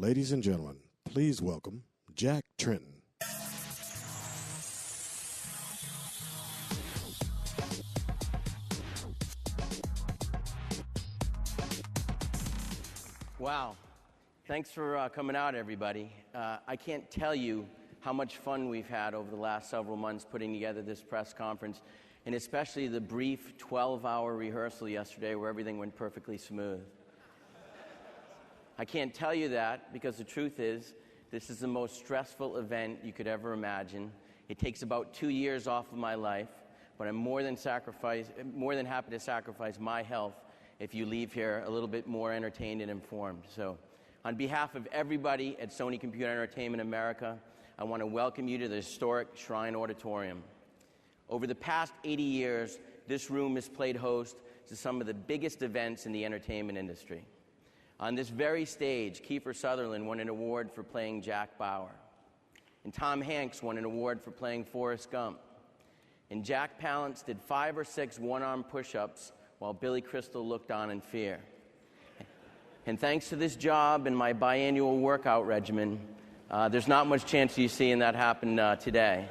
Ladies and gentlemen, please welcome Jack Trenton. Wow. Thanks for coming out, everybody. I can't tell you how much fun we've had over the last several months putting together this press conference, and especially the brief 12-hour rehearsal yesterday where everything went perfectly smooth. I can't tell you that because the truth is, this is the most stressful event you could ever imagine. It takes about 2 years off of my life, but I'm more than happy to sacrifice my health if you leave here a little bit more entertained and informed. So, on behalf of everybody at Sony Computer Entertainment America, I want to welcome you to the historic Shrine Auditorium. Over the past 80 years, this room has played host to some of the biggest events in the entertainment industry. On this very stage, Kiefer Sutherland won an award for playing Jack Bauer. And Tom Hanks won an award for playing Forrest Gump. And Jack Palance did 5 or 6 one-arm push-ups while Billy Crystal looked on in fear. And thanks to this job and my biannual workout regimen, there's not much chance of you seeing that happen today.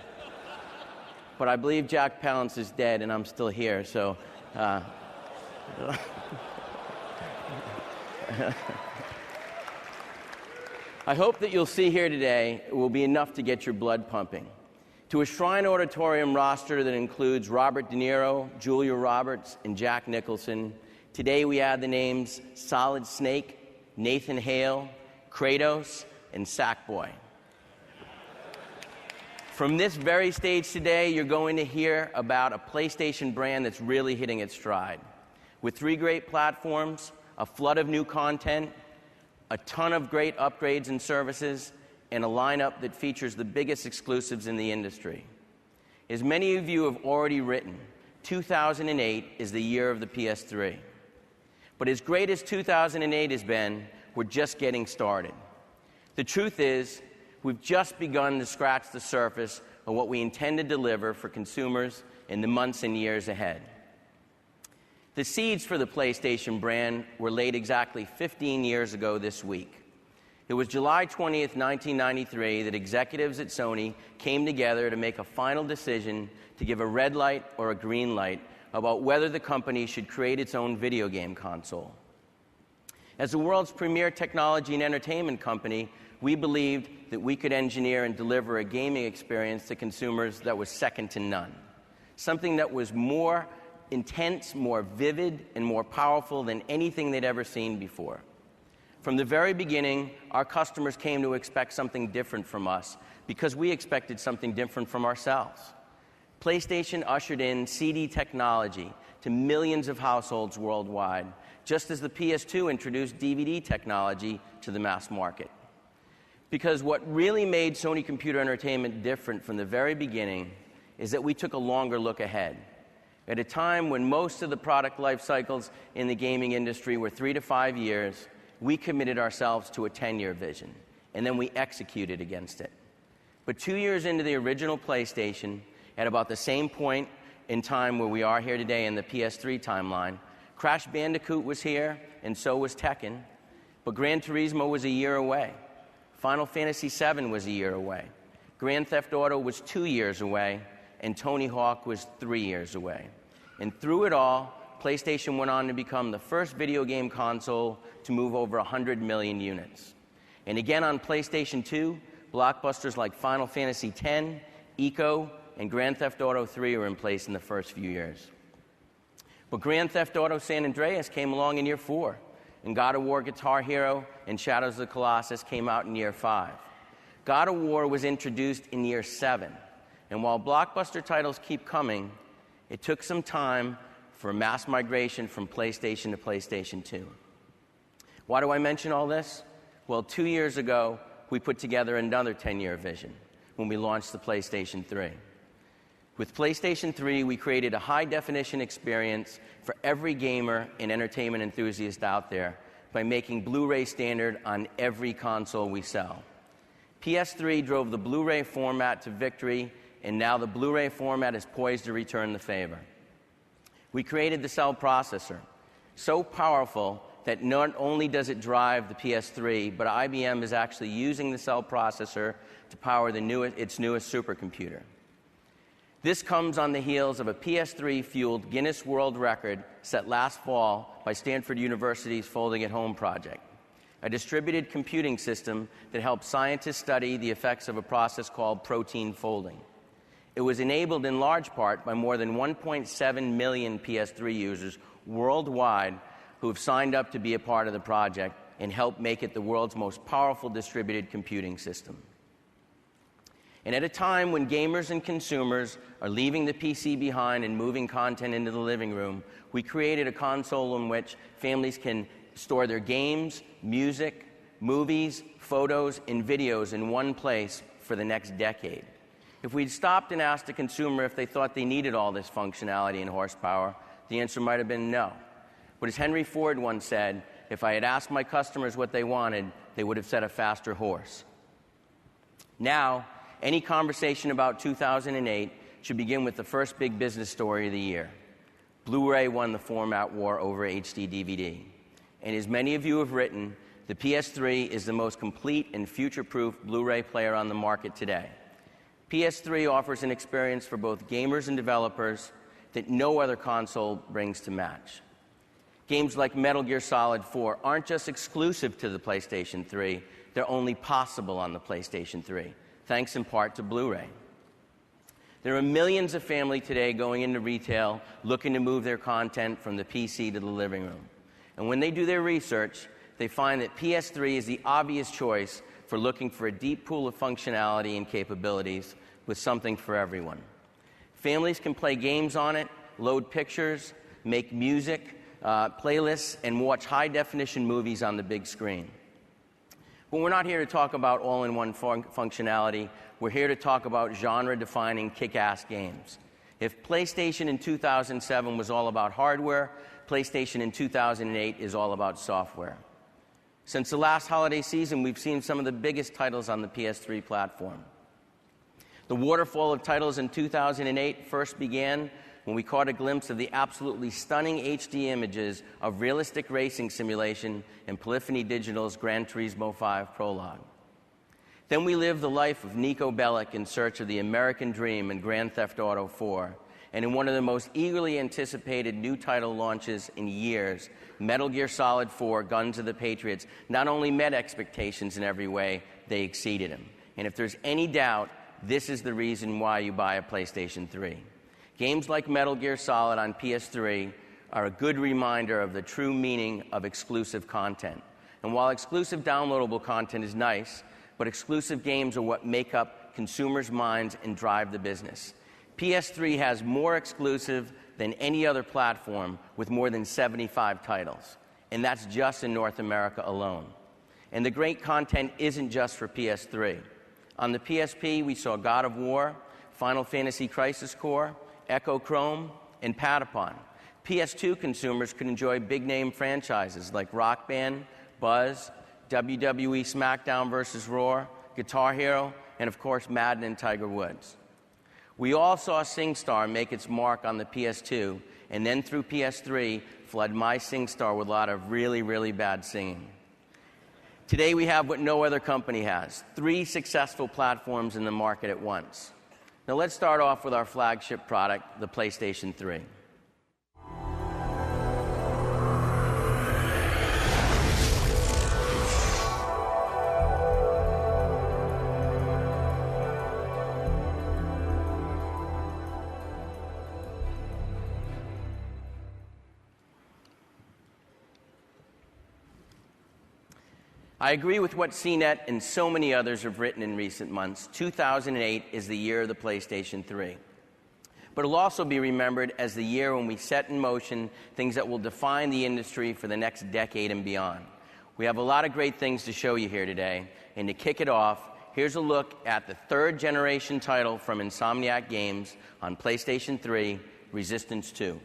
But I believe Jack Palance is dead and I'm still here, so... I hope that you'll see here today will be enough to get your blood pumping. To a Shrine Auditorium roster that includes Robert De Niro, Julia Roberts, and Jack Nicholson, today we add the names Solid Snake, Nathan Hale, Kratos, and Sackboy. From this very stage today, you're going to hear about a PlayStation brand that's really hitting its stride. With 3 great platforms, a flood of new content, a ton of great upgrades and services, and a lineup that features the biggest exclusives in the industry. As many of you have already written, 2008 is the year of the PS3. But as great as 2008 has been, we're just getting started. The truth is, we've just begun to scratch the surface of what we intend to deliver for consumers in the months and years ahead. The seeds for the PlayStation brand were laid exactly 15 years ago this week. It was July 20th, 1993, that executives at Sony came together to make a final decision to give a red light or a green light about whether the company should create its own video game console. As the world's premier technology and entertainment company, we believed that we could engineer and deliver a gaming experience to consumers that was second to none. Something that was more intense, more vivid, and more powerful than anything they'd ever seen before. From the very beginning, our customers came to expect something different from us because we expected something different from ourselves. PlayStation ushered in CD technology to millions of households worldwide, just as the PS2 introduced DVD technology to the mass market. Because what really made Sony Computer Entertainment different from the very beginning is that we took a longer look ahead. At a time when most of the product life cycles in the gaming industry were 3 to 5 years, we committed ourselves to a 10-year vision, and then we executed against it. But 2 years into the original PlayStation, at about the same point in time where we are here today in the PS3 timeline, Crash Bandicoot was here, and so was Tekken, but Gran Turismo was a year away. Final Fantasy VII was a year away. Grand Theft Auto was 2 years away, and Tony Hawk was 3 years away. And through it all, PlayStation went on to become the first video game console to move over 100 million units. And again on PlayStation 2, blockbusters like Final Fantasy X, Ico, and Grand Theft Auto 3 were in place in the first few years. But Grand Theft Auto San Andreas came along in year 4, and God of War Guitar Hero and Shadows of the Colossus came out in year 5. God of War was introduced in year 7, and while blockbuster titles keep coming, it took some time for mass migration from PlayStation to PlayStation 2. Why do I mention all this? Well, 2 years ago, we put together another 10-year vision when we launched the PlayStation 3. With PlayStation 3, we created a high-definition experience for every gamer and entertainment enthusiast out there by making Blu-ray standard on every console we sell. PS3 drove the Blu-ray format to victory, and now the Blu-ray format is poised to return the favor. We created the cell processor, so powerful that not only does it drive the PS3, but IBM is actually using the cell processor to power its newest supercomputer. This comes on the heels of a PS3-fueled Guinness World Record set last fall by Stanford University's Folding at Home project, a distributed computing system that helps scientists study the effects of a process called protein folding. It was enabled in large part by more than 1.7 million PS3 users worldwide who have signed up to be a part of the project and help make it the world's most powerful distributed computing system. And at a time when gamers and consumers are leaving the PC behind and moving content into the living room, we created a console in which families can store their games, music, movies, photos, and videos in one place for the next decade. If we'd stopped and asked a consumer if they thought they needed all this functionality and horsepower, the answer might have been no. But as Henry Ford once said, if I had asked my customers what they wanted, they would have said a faster horse. Now, any conversation about 2008 should begin with the first big business story of the year. Blu-ray won the format war over HD DVD. And as many of you have written, the PS3 is the most complete and future-proof Blu-ray player on the market today. PS3 offers an experience for both gamers and developers that no other console brings to match. Games like Metal Gear Solid 4 aren't just exclusive to the PlayStation 3, they're only possible on the PlayStation 3, thanks in part to Blu-ray. There are millions of families today going into retail looking to move their content from the PC to the living room. And when they do their research, they find that PS3 is the obvious choice for looking for a deep pool of functionality and capabilities with something for everyone. Families can play games on it, load pictures, make music, playlists, and watch high-definition movies on the big screen. But we're not here to talk about all-in-one functionality. We're here to talk about genre-defining kick-ass games. If PlayStation in 2007 was all about hardware, PlayStation in 2008 is all about software. Since the last holiday season, we've seen some of the biggest titles on the PS3 platform. The waterfall of titles in 2008 first began when we caught a glimpse of the absolutely stunning HD images of realistic racing simulation in Polyphony Digital's Gran Turismo 5 Prologue. Then we lived the life of Nico Bellic in search of the American dream in Grand Theft Auto 4, and in one of the most eagerly anticipated new title launches in years, Metal Gear Solid 4 Guns of the Patriots not only met expectations in every way, they exceeded them. And if there's any doubt, this is the reason why you buy a PlayStation 3. Games like Metal Gear Solid on PS3 are a good reminder of the true meaning of exclusive content. And while exclusive downloadable content is nice, but exclusive games are what make up consumers' minds and drive the business. PS3 has more exclusive than any other platform with more than 75 titles. And that's just in North America alone. And the great content isn't just for PS3. On the PSP, we saw God of War, Final Fantasy Crisis Core, Echo Chrome, and Patapon. PS2 consumers could enjoy big-name franchises like Rock Band, Buzz, WWE SmackDown vs. Raw, Guitar Hero, and of course Madden and Tiger Woods. We all saw SingStar make its mark on the PS2, and then through PS3 flood my SingStar with a lot of really, really bad singing. Today we have what no other company has, 3 successful platforms in the market at once. Now let's start off with our flagship product, the PlayStation 3. I agree with what CNET and so many others have written in recent months. 2008 is the year of the PlayStation 3. But it'll also be remembered as the year when we set in motion things that will define the industry for the next decade and beyond. We have a lot of great things to show you here today, and to kick it off, here's a look at the 3rd generation title from Insomniac Games on PlayStation 3, Resistance 2.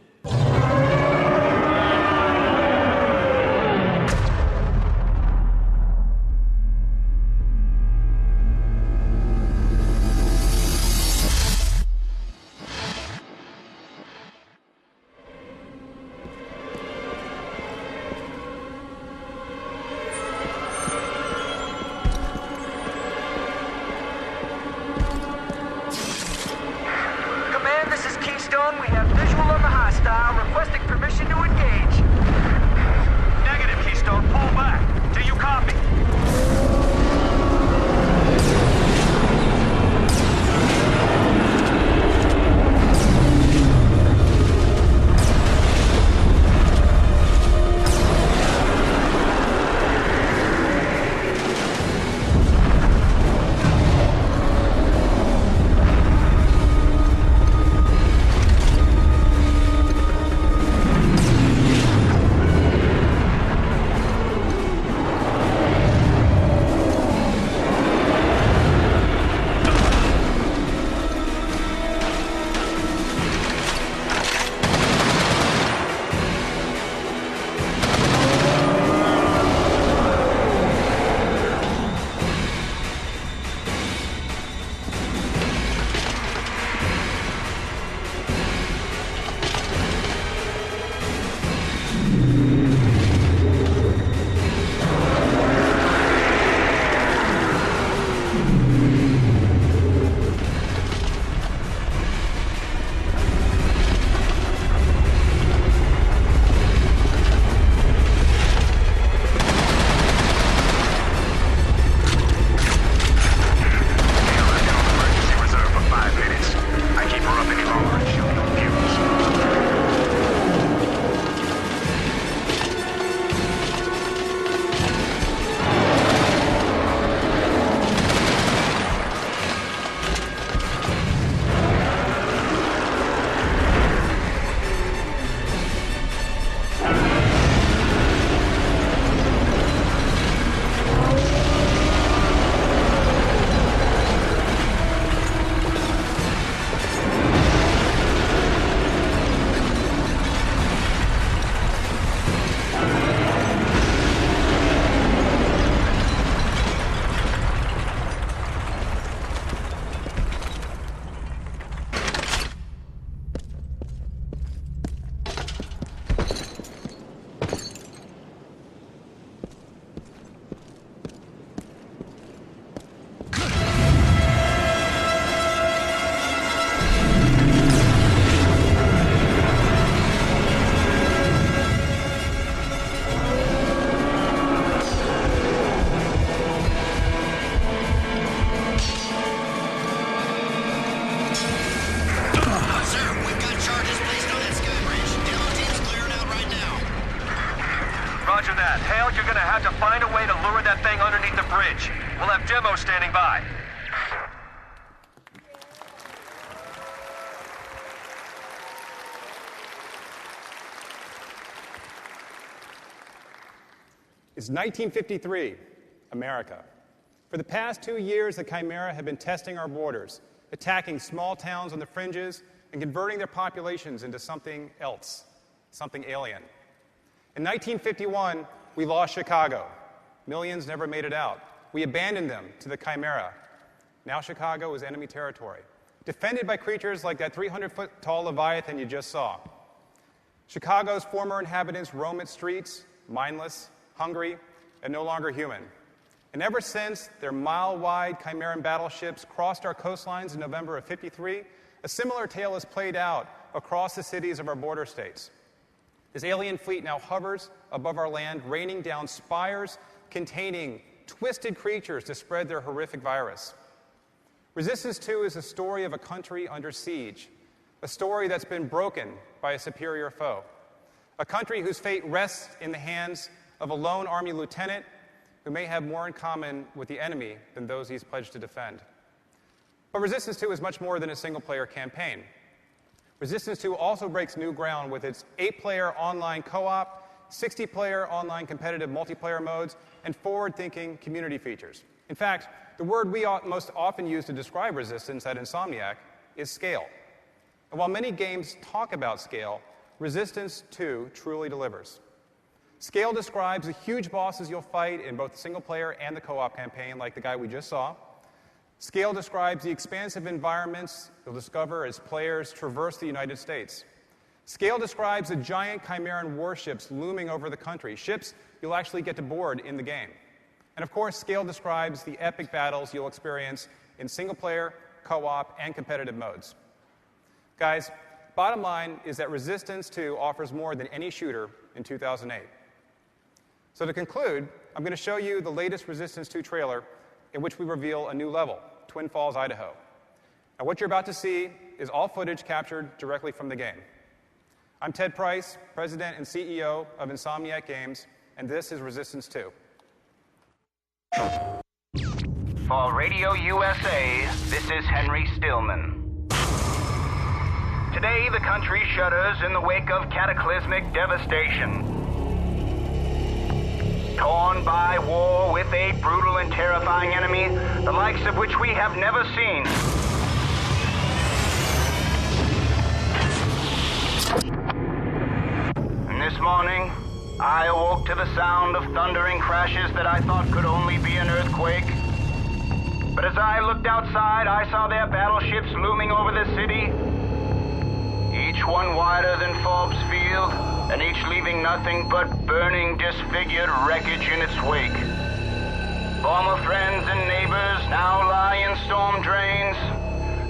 that. Hale, you're gonna have to find a way to lure that thing underneath the bridge. We'll have Demo standing by. It's 1953, America. For the past 2 years, the Chimera have been testing our borders, attacking small towns on the fringes and converting their populations into something else, something alien. In 1951, we lost Chicago. Millions never made it out. We abandoned them to the Chimera. Now Chicago is enemy territory, defended by creatures like that 300-foot-tall Leviathan you just saw. Chicago's former inhabitants roam its streets, mindless, hungry, and no longer human. And ever since their mile-wide Chimeran battleships crossed our coastlines in November of '53, a similar tale is played out across the cities of our border states. This alien fleet now hovers above our land, raining down spires containing twisted creatures to spread their horrific virus. Resistance 2 is a story of a country under siege, a story that's been broken by a superior foe, a country whose fate rests in the hands of a lone Army lieutenant who may have more in common with the enemy than those he's pledged to defend. But Resistance 2 is much more than a single-player campaign. Resistance 2 also breaks new ground with its 8-player online co-op, 60-player online competitive multiplayer modes, and forward-thinking community features. In fact, the word we most often use to describe Resistance at Insomniac is scale. And while many games talk about scale, Resistance 2 truly delivers. Scale describes the huge bosses you'll fight in both the single-player and the co-op campaign, like the guy we just saw. Scale describes the expansive environments you'll discover as players traverse the United States. Scale describes the giant Chimeran warships looming over the country, ships you'll actually get to board in the game. And of course, Scale describes the epic battles you'll experience in single-player, co-op, and competitive modes. Guys, bottom line is that Resistance 2 offers more than any shooter in 2008. So to conclude, I'm going to show you the latest Resistance 2 trailer in which we reveal a new level, Twin Falls, Idaho. Now, what you're about to see is all footage captured directly from the game. I'm Ted Price, President and CEO of Insomniac Games, and this is Resistance 2. For Radio USA, this is Henry Stillman. Today, the country shudders in the wake of cataclysmic devastation. Torn by war with a brutal and terrifying enemy, the likes of which we have never seen. And this morning, I awoke to the sound of thundering crashes that I thought could only be an earthquake. But as I looked outside, I saw their battleships looming over the city, each one wider than Forbes Field, and each leaving nothing but burning, disfigured wreckage in its wake. Former friends and neighbors now lie in storm drains,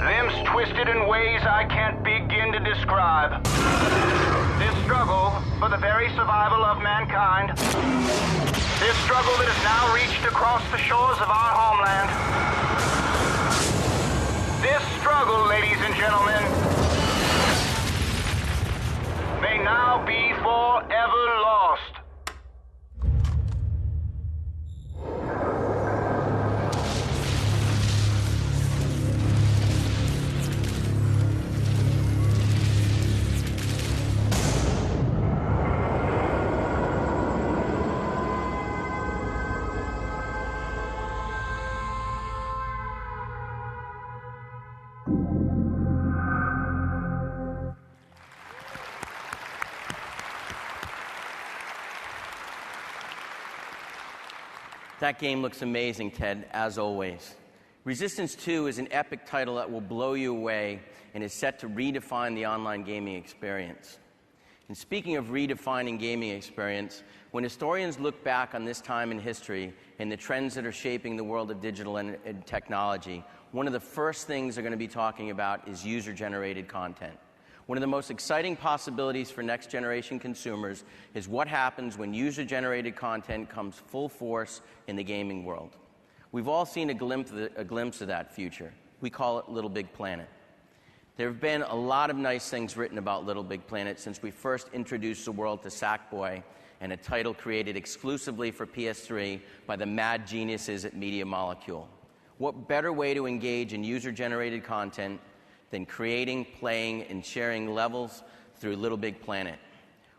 limbs twisted in ways I can't begin to describe. This struggle for the very survival of mankind, this struggle that has now reached across the shores of our homeland, this struggle, ladies and gentlemen, may now be forever lost. That game looks amazing, Ted, as always. Resistance 2 is an epic title that will blow you away and is set to redefine the online gaming experience. And speaking of redefining gaming experience, when historians look back on this time in history and the trends that are shaping the world of digital and technology, one of the first things they're going to be talking about is user-generated content. One of the most exciting possibilities for next-generation consumers is what happens when user-generated content comes full force in the gaming world. We've all seen a glimpse of that future. We call it Little Big Planet. There have been a lot of nice things written about Little Big Planet since we first introduced the world to Sackboy, and a title created exclusively for PS3 by the mad geniuses at Media Molecule. What better way to engage in user-generated content than creating, playing, and sharing levels through Little Big Planet?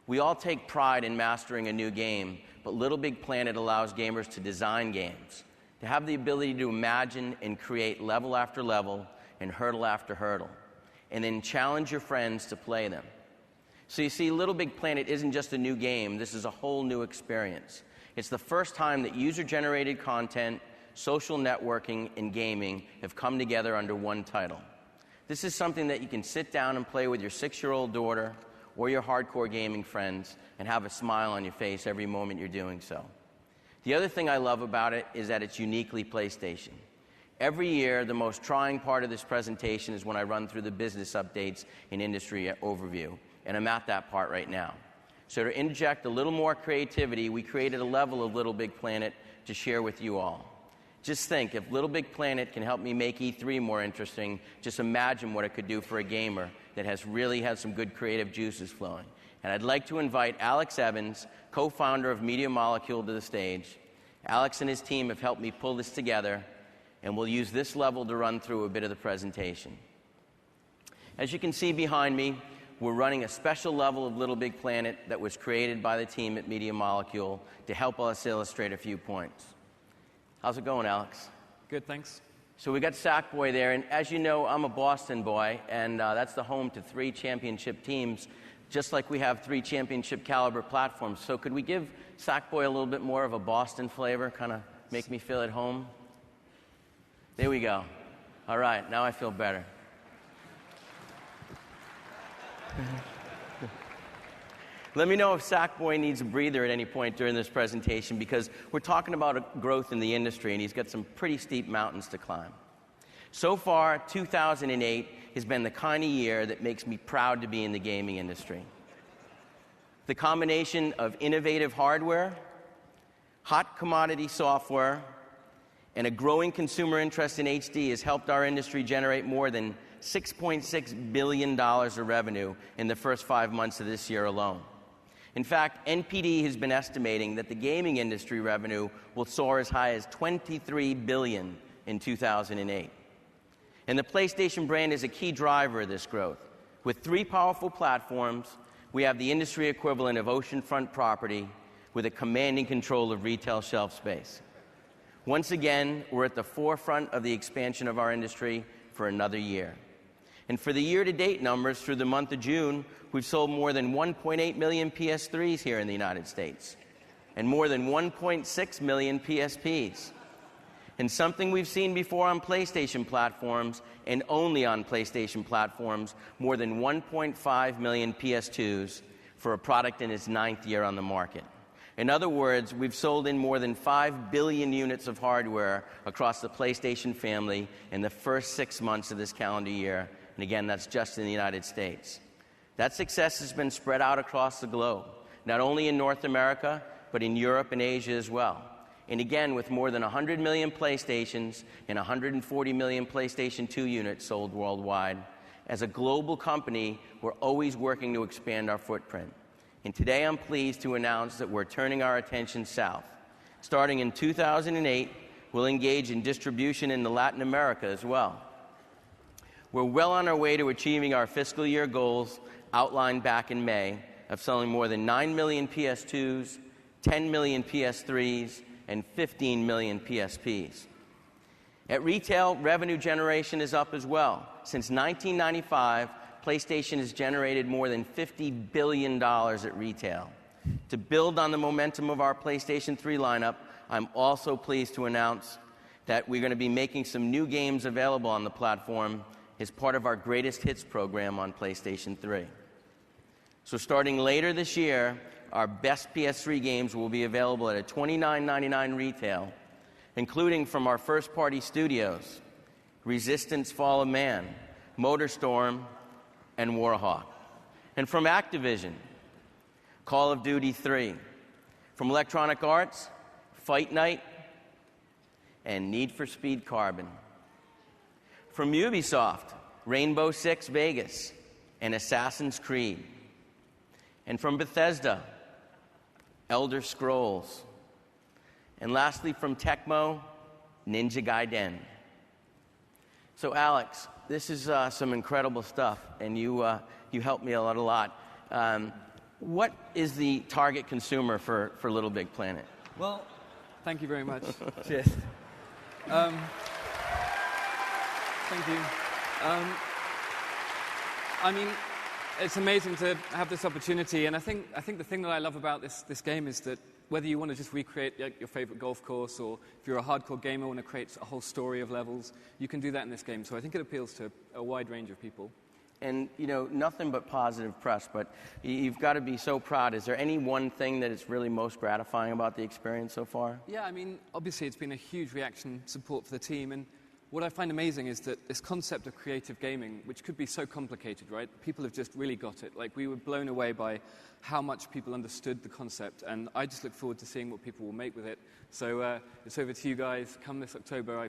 We all take pride in mastering a new game, but Little Big Planet allows gamers to design games, to have the ability to imagine and create level after level and hurdle after hurdle, and then challenge your friends to play them. So you see, Little Big Planet isn't just a new game, this is a whole new experience. It's the first time that user-generated content, social networking, and gaming have come together under one title. This is something that you can sit down and play with your 6-year-old daughter or your hardcore gaming friends and have a smile on your face every moment you're doing so. The other thing I love about it is that it's uniquely PlayStation. Every year, the most trying part of this presentation is when I run through the business updates and industry overview, and I'm at that part right now. So to inject a little more creativity, we created a level of Little Big Planet to share with you all. Just think, if Little Big Planet can help me make E3 more interesting, just imagine what it could do for a gamer that has really had some good creative juices flowing. And I'd like to invite Alex Evans, co-founder of Media Molecule, to the stage. Alex and his team have helped me pull this together, and we'll use this level to run through a bit of the presentation. As you can see behind me, we're running a special level of Little Big Planet that was created by the team at Media Molecule to help us illustrate a few points. How's it going, Alex? Good, thanks. So we got Sackboy there, and as you know, I'm a Boston boy, and that's the home to 3 championship teams, just like we have 3 championship caliber platforms. So could we give Sackboy a little bit more of a Boston flavor, kind of make me feel at home? There we go. All right, now I feel better. Let me know if Sackboy needs a breather at any point during this presentation, because we're talking about a growth in the industry, and he's got some pretty steep mountains to climb. So far, 2008 has been the kind of year that makes me proud to be in the gaming industry. The combination of innovative hardware, hot commodity software, and a growing consumer interest in HD has helped our industry generate more than $6.6 billion of revenue in the first 5 months of this year alone. In fact, NPD has been estimating that the gaming industry revenue will soar as high as $23 billion in 2008. And the PlayStation brand is a key driver of this growth. With 3 powerful platforms, we have the industry equivalent of oceanfront property with a commanding control of retail shelf space. Once again, we're at the forefront of the expansion of our industry for another year. And for the year-to-date numbers through the month of June, we've sold more than 1.8 million PS3s here in the United States, and more than 1.6 million PSPs. And something we've seen before on PlayStation platforms, and only on PlayStation platforms, more than 1.5 million PS2s for a product in its 9th year on the market. In other words, we've sold in more than 5 billion units of hardware across the PlayStation family in the first 6 months of this calendar year. And again, that's just in the United States. That success has been spread out across the globe, not only in North America, but in Europe and Asia as well. And again, with more than 100 million PlayStations and 140 million PlayStation 2 units sold worldwide, as a global company, we're always working to expand our footprint. And today I'm pleased to announce that we're turning our attention south. Starting in 2008, we'll engage in distribution into Latin America as well. We're well on our way to achieving our fiscal year goals outlined back in May of selling more than 9 million PS2s, 10 million PS3s, and 15 million PSPs. At retail, revenue generation is up as well. Since 1995, PlayStation has generated more than $50 billion at retail. To build on the momentum of our PlayStation 3 lineup, I'm also pleased to announce that we're going to be making some new games available on the platform as part of our Greatest Hits program on PlayStation 3. So starting later this year, our best PS3 games will be available at a $29.99 retail, including from our first-party studios, Resistance: Fall of Man, MotorStorm, and Warhawk. And from Activision, Call of Duty 3. From Electronic Arts, Fight Night, and Need for Speed Carbon. From Ubisoft, Rainbow Six Vegas and Assassin's Creed. And from Bethesda, Elder Scrolls. And lastly, from Tecmo, Ninja Gaiden. So Alex, this is some incredible stuff, and you helped me a lot. What is the target consumer for Little Big Planet? Well, thank you very much. Cheers. Thank you. I mean, it's amazing to have this opportunity, and I think the thing that I love about this game is that whether you want to just recreate your favorite golf course, or if you're a hardcore gamer and want to create a whole story of levels, you can do that in this game. So I think it appeals to a wide range of people. And, you know, nothing but positive press, but you've got to be so proud. Is there any one thing that is really most gratifying about the experience so far? Yeah, I mean, obviously it's been a huge reaction, support for the team, and what I find amazing is that this concept of creative gaming, which could be so complicated, right? People have just really got it. Like, we were blown away by how much people understood the concept, and I just look forward to seeing what people will make with it. So it's over to you guys. Come this October,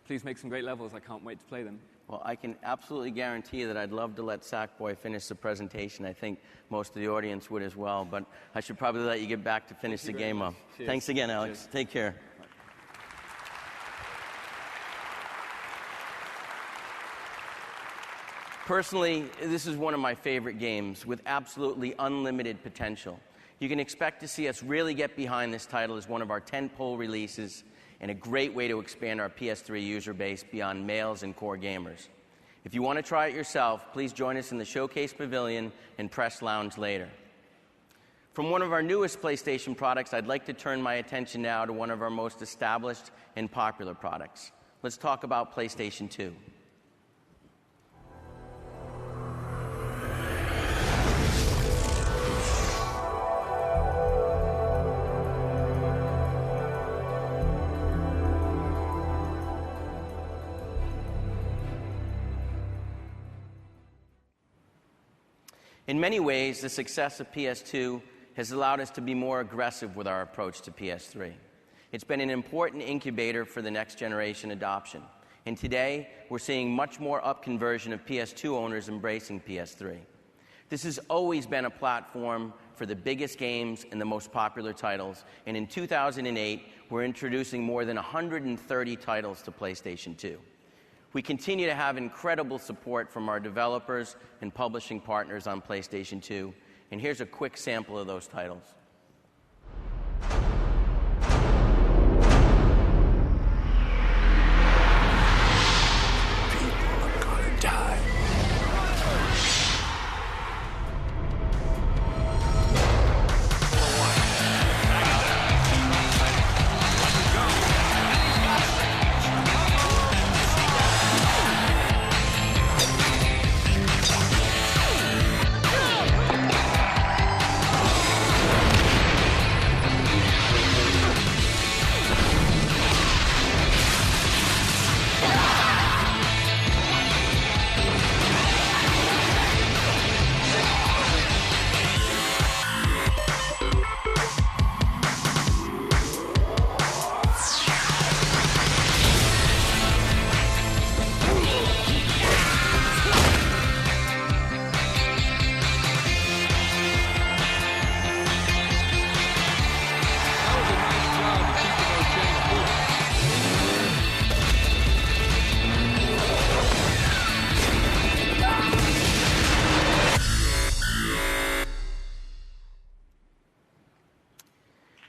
please make some great levels. I can't wait to play them. Well, I can absolutely guarantee you that I'd love to let Sackboy finish the presentation. I think most of the audience would as well, but I should probably let you get back to finish the game up. Cheers. Thanks again, Alex. Cheers. Take care. Personally, this is one of my favorite games with absolutely unlimited potential. You can expect to see us really get behind this title as one of our tentpole releases and a great way to expand our PS3 user base beyond males and core gamers. If you want to try it yourself, please join us in the Showcase Pavilion and Press Lounge later. From one of our newest PlayStation products, I'd like to turn my attention now to one of our most established and popular products. Let's talk about PlayStation 2. In many ways, the success of PS2 has allowed us to be more aggressive with our approach to PS3. It's been an important incubator for the next generation adoption. And today, we're seeing much more upconversion of PS2 owners embracing PS3. This has always been a platform for the biggest games and the most popular titles. And in 2008, we're introducing more than 130 titles to PlayStation 2. We continue to have incredible support from our developers and publishing partners on PlayStation 2, and here's a quick sample of those titles. People are gonna die.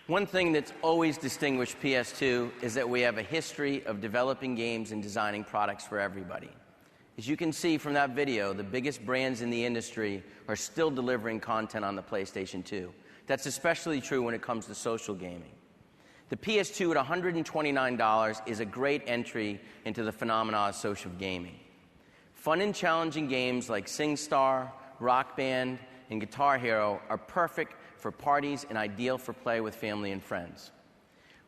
One thing that's always distinguished PS2 is that we have a history of developing games and designing products for everybody. As you can see from that video, the biggest brands in the industry are still delivering content on the PlayStation 2. That's especially true when it comes to social gaming. The PS2 at $129 is a great entry into the phenomenon of social gaming. Fun and challenging games like SingStar, Rock Band, and Guitar Hero are perfect for parties and ideal for play with family and friends.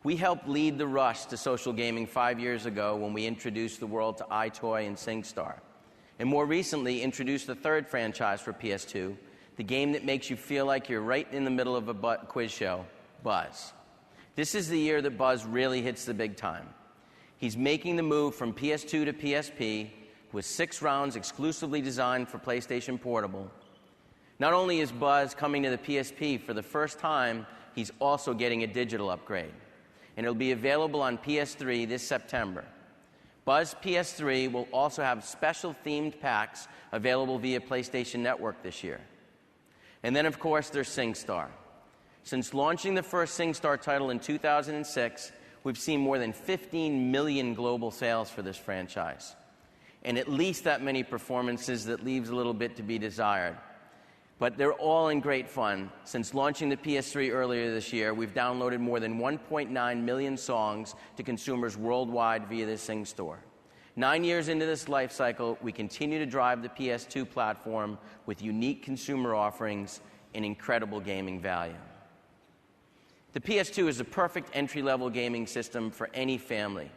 We helped lead the rush to social gaming 5 years ago when we introduced the world to iToy and SingStar, and more recently introduced the third franchise for PS2, the game that makes you feel like you're right in the middle of a quiz show, Buzz. This is the year that Buzz really hits the big time. He's making the move from PS2 to PSP with 6 rounds exclusively designed for PlayStation Portable. Not only is Buzz coming to the PSP for the first time, he's also getting a digital upgrade. And it'll be available on PS3 this September. Buzz PS3 will also have special themed packs available via PlayStation Network this year. And then, of course, there's SingStar. Since launching the first SingStar title in 2006, we've seen more than 15 million global sales for this franchise, and at least that many performances that leaves a little bit to be desired. But they're all in great fun. Since launching the PS3 earlier this year, we've downloaded more than 1.9 million songs to consumers worldwide via the SingStore. 9 years into this life cycle, we continue to drive the PS2 platform with unique consumer offerings and incredible gaming value. The PS2 is a perfect entry-level gaming system for any family.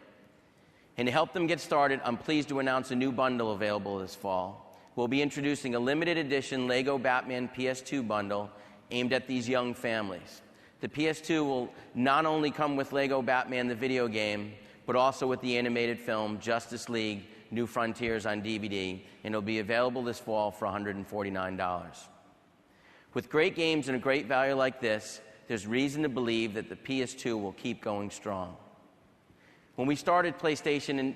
And to help them get started, I'm pleased to announce a new bundle available this fall. We'll be introducing a limited edition Lego Batman PS2 bundle aimed at these young families. The PS2 will not only come with Lego Batman the video game, but also with the animated film Justice League New Frontiers on DVD, and it'll be available this fall for $149. With great games and a great value like this, there's reason to believe that the PS2 will keep going strong. When we started PlayStation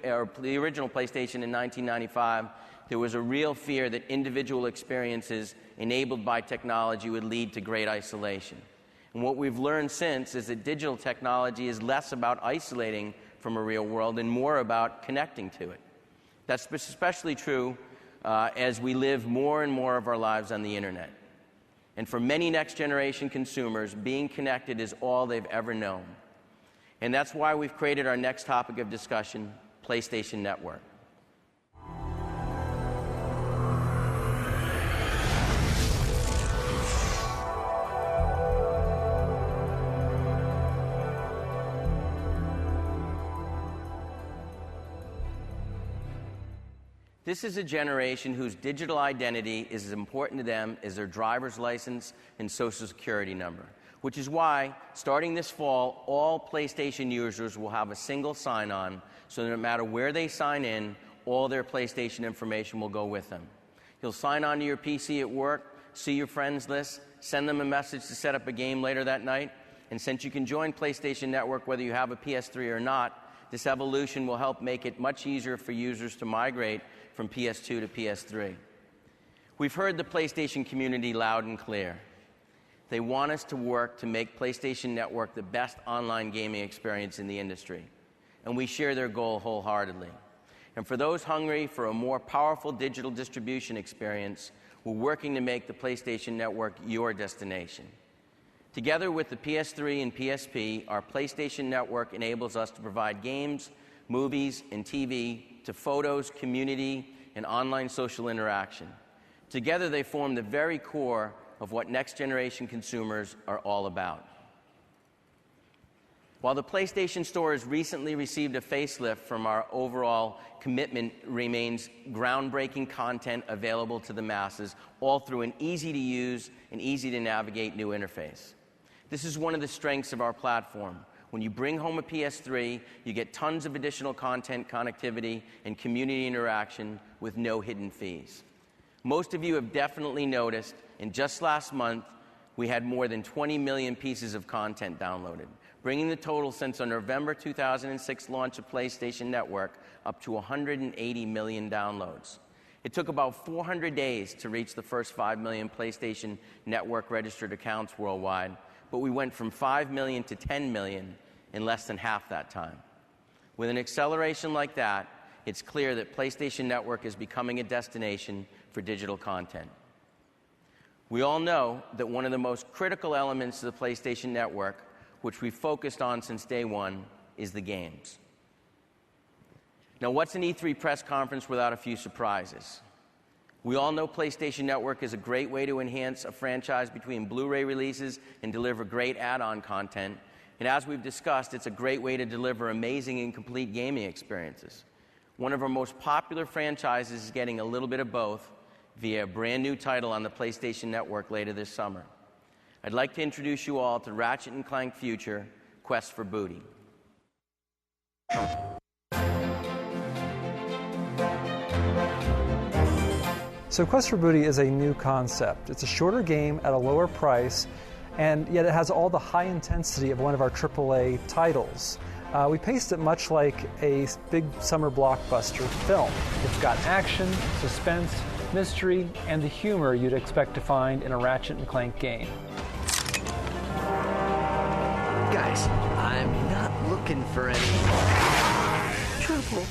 or the original PlayStation in 1995, there was a real fear that individual experiences enabled by technology would lead to great isolation. And what we've learned since is that digital technology is less about isolating from a real world and more about connecting to it. That's especially true as we live more and more of our lives on the internet. And for many next-generation consumers, being connected is all they've ever known. And that's why we've created our next topic of discussion, PlayStation Network. This is a generation whose digital identity is as important to them as their driver's license and social security number, which is why, starting this fall, all PlayStation users will have a single sign-on, so that no matter where they sign in, all their PlayStation information will go with them. You'll sign on to your PC at work, see your friends list, send them a message to set up a game later that night, and since you can join PlayStation Network whether you have a PS3 or not, this evolution will help make it much easier for users to migrate from PS2 to PS3. We've heard the PlayStation community loud and clear. They want us to work to make PlayStation Network the best online gaming experience in the industry, and we share their goal wholeheartedly. And for those hungry for a more powerful digital distribution experience, we're working to make the PlayStation Network your destination. Together with the PS3 and PSP, our PlayStation Network enables us to provide games, movies, and TV to photos, community, and online social interaction. Together, they form the very core of what next-generation consumers are all about. While the PlayStation Store has recently received a facelift, from our overall commitment remains groundbreaking content available to the masses, all through an easy-to-use and easy-to-navigate new interface. This is one of the strengths of our platform. When you bring home a PS3, you get tons of additional content, connectivity, and community interaction with no hidden fees. Most of you have definitely noticed, in just last month, we had more than 20 million pieces of content downloaded, bringing the total since our November 2006 launch of PlayStation Network up to 180 million downloads. It took about 400 days to reach the first 5 million PlayStation Network registered accounts worldwide, but we went from 5 million to 10 million in less than half that time. With an acceleration like that, it's clear that PlayStation Network is becoming a destination for digital content. We all know that one of the most critical elements of the PlayStation Network, which we've focused on since day one, is the games. Now, what's an E3 press conference without a few surprises? We all know PlayStation Network is a great way to enhance a franchise between Blu-ray releases and deliver great add-on content. And as we've discussed, it's a great way to deliver amazing and complete gaming experiences. One of our most popular franchises is getting a little bit of both via a brand new title on the PlayStation Network later this summer. I'd like to introduce you all to Ratchet & Clank Future: Quest for Booty. So Quest for Booty is a new concept. It's a shorter game at a lower price, and yet it has all the high intensity of one of our AAA titles. We paced it much like a big summer blockbuster film. It's got action, suspense, mystery, and the humor you'd expect to find in a Ratchet & Clank game. Guys, I'm not looking for any trouble.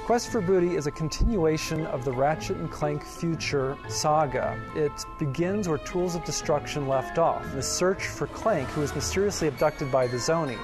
Quest for Booty is a continuation of the Ratchet & Clank Future saga. It begins where Tools of Destruction left off, the search for Clank, who was mysteriously abducted by the Sony.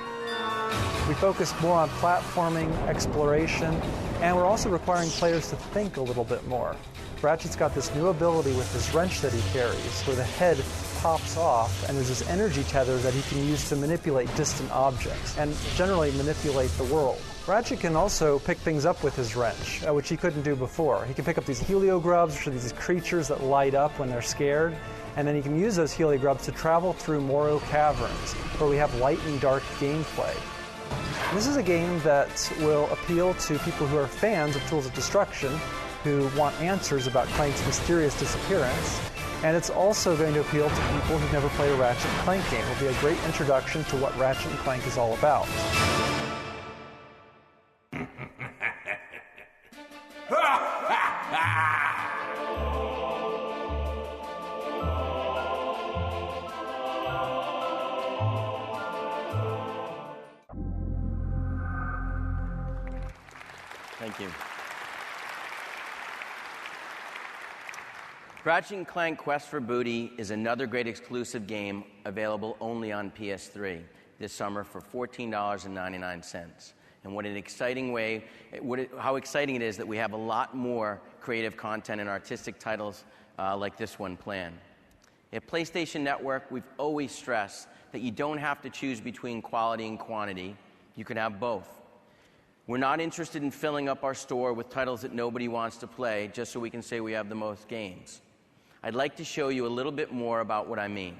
We focus more on platforming, exploration, and we're also requiring players to think a little bit more. Ratchet's got this new ability with this wrench that he carries, where the head pops off, and there's this energy tether that he can use to manipulate distant objects, and generally manipulate the world. Ratchet can also pick things up with his wrench, which he couldn't do before. He can pick up these heliogrubs, which are these creatures that light up when they're scared, and then he can use those heliogrubs to travel through Morrow Caverns, where we have light and dark gameplay. This is a game that will appeal to people who are fans of Tools of Destruction, who want answers about Clank's mysterious disappearance, and it's also going to appeal to people who've never played a Ratchet & Clank game. It will be a great introduction to what Ratchet & Clank is all about. Thank you. Ratchet & Clank Quest for Booty is another great exclusive game available only on PS3 this summer for $14.99. And what an exciting way, how exciting it is that we have a lot more creative content and artistic titles like this one planned. At PlayStation Network, we've always stressed that you don't have to choose between quality and quantity. You can have both. We're not interested in filling up our store with titles that nobody wants to play just so we can say we have the most games. I'd like to show you a little bit more about what I mean.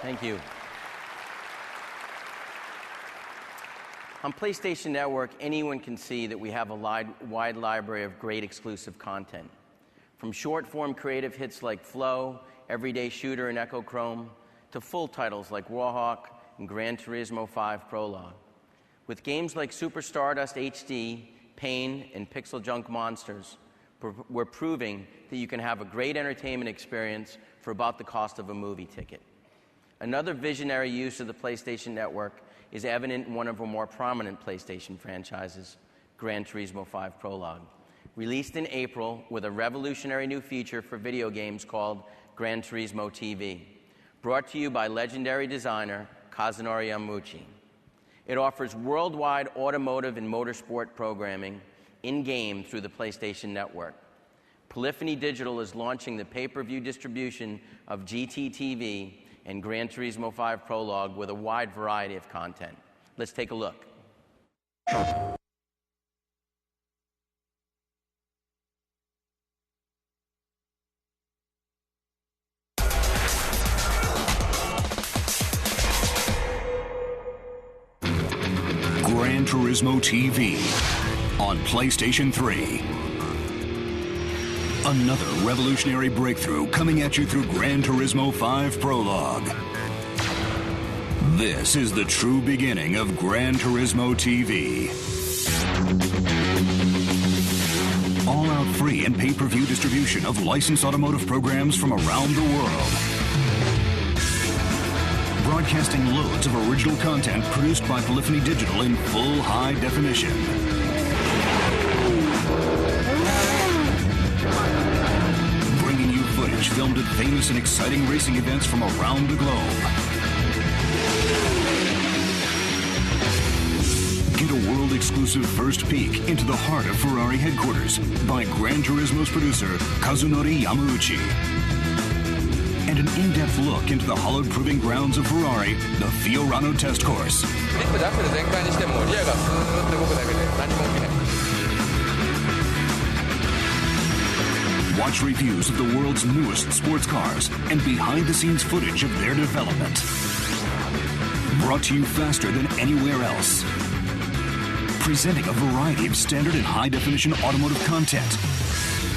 Thank you. On PlayStation Network, anyone can see that we have a wide library of great exclusive content. From short-form creative hits like Flow, Everyday Shooter, and Echo Chrome, to full titles like Warhawk and Gran Turismo 5 Prologue. With games like Super Stardust HD, Pain, and Pixel Junk Monsters, we're proving that you can have a great entertainment experience for about the cost of a movie ticket. Another visionary use of the PlayStation Network is evident in one of our more prominent PlayStation franchises, Gran Turismo 5 Prologue. Released in April with a revolutionary new feature for video games called Gran Turismo TV, brought to you by legendary designer Kazunori Yamauchi. It offers worldwide automotive and motorsport programming in-game through the PlayStation Network. Polyphony Digital is launching the pay-per-view distribution of GT TV and Gran Turismo 5 Prologue with a wide variety of content. Let's take a look. Gran Turismo TV on PlayStation 3. Another revolutionary breakthrough coming at you through Gran Turismo 5 Prologue. This is the true beginning of Gran Turismo TV. All-out free and pay-per-view distribution of licensed automotive programs from around the world. Broadcasting loads of original content produced by Polyphony Digital in full high definition. Bringing you footage filmed at famous and exciting racing events from around the globe. Get a world-exclusive first peek into the heart of Ferrari headquarters by Gran Turismo's producer, Kazunori Yamauchi. And an in-depth look into the hallowed proving grounds of Ferrari, the Fiorano test course. Watch reviews of the world's newest sports cars and behind-the-scenes footage of their development. Brought to you faster than anywhere else. Presenting a variety of standard and high-definition automotive content.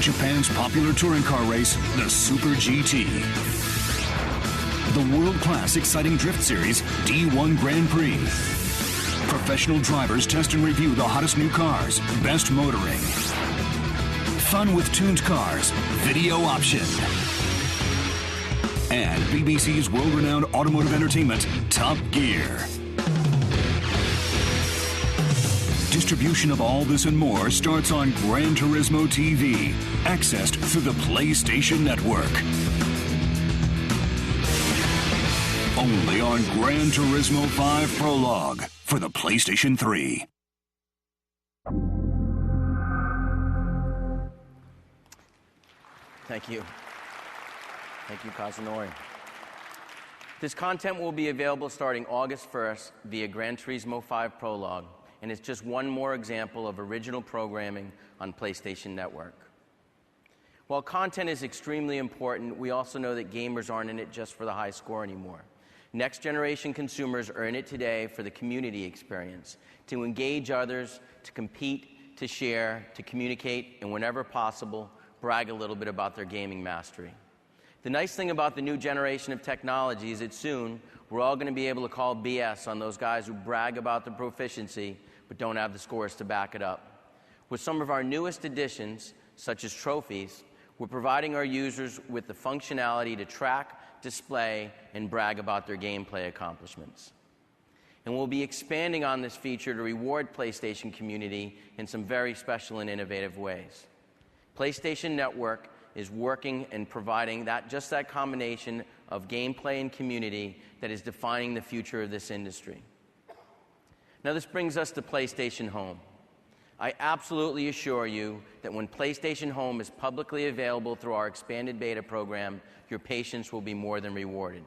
Japan's popular touring car race, the Super GT. The world-class exciting drift series, D1 Grand Prix. Professional drivers test and review the hottest new cars, best motoring. Fun with tuned cars, video option. And BBC's world-renowned automotive entertainment, Top Gear. Distribution of all this and more starts on Gran Turismo TV, accessed through the PlayStation Network. Only on Gran Turismo 5 Prologue for the PlayStation 3. Thank you. Thank you, Kazunori. This content will be available starting August 1st via Gran Turismo 5 Prologue, and it's just one more example of original programming on PlayStation Network. While content is extremely important, we also know that gamers aren't in it just for the high score anymore. Next generation consumers are in it today for the community experience, to engage others, to compete, to share, to communicate, and whenever possible, brag a little bit about their gaming mastery. The nice thing about the new generation of technology is that soon we're all going to be able to call BS on those guys who brag about their proficiency but don't have the scores to back it up. With some of our newest additions, such as trophies, we're providing our users with the functionality to track, display, and brag about their gameplay accomplishments. And we'll be expanding on this feature to reward PlayStation community in some very special and innovative ways. PlayStation Network is working and providing just that combination of gameplay and community that is defining the future of this industry. Now this brings us to PlayStation Home. I absolutely assure you that when PlayStation Home is publicly available through our expanded beta program, your patience will be more than rewarded.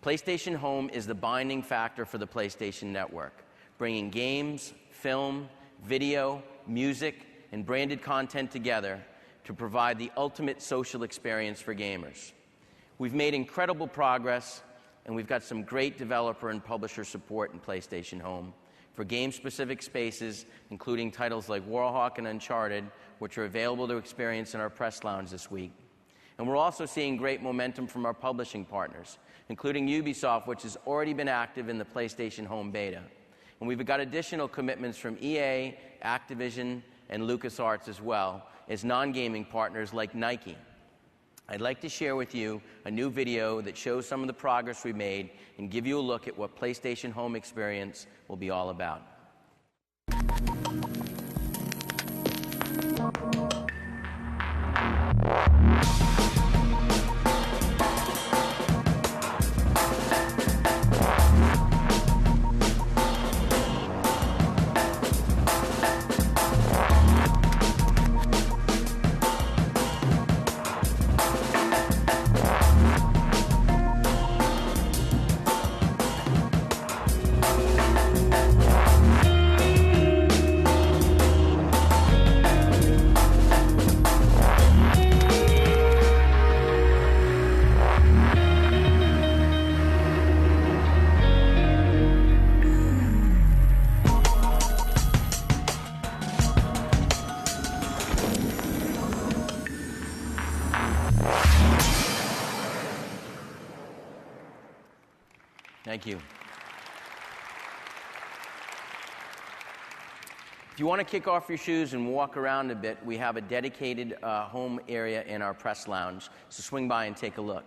PlayStation Home is the binding factor for the PlayStation Network, bringing games, film, video, music, and branded content together to provide the ultimate social experience for gamers. We've made incredible progress, and we've got some great developer and publisher support in PlayStation Home for game-specific spaces, including titles like Warhawk and Uncharted, which are available to experience in our press lounge this week. And we're also seeing great momentum from our publishing partners, including Ubisoft, which has already been active in the PlayStation Home beta. And we've got additional commitments from EA, Activision, and LucasArts as well, as non-gaming partners like Nike. I'd like to share with you a new video that shows some of the progress we made and give you a look at what PlayStation Home Experience will be all about. Thank you. If you want to kick off your shoes and walk around a bit, we have a dedicated home area in our press lounge, so swing by and take a look.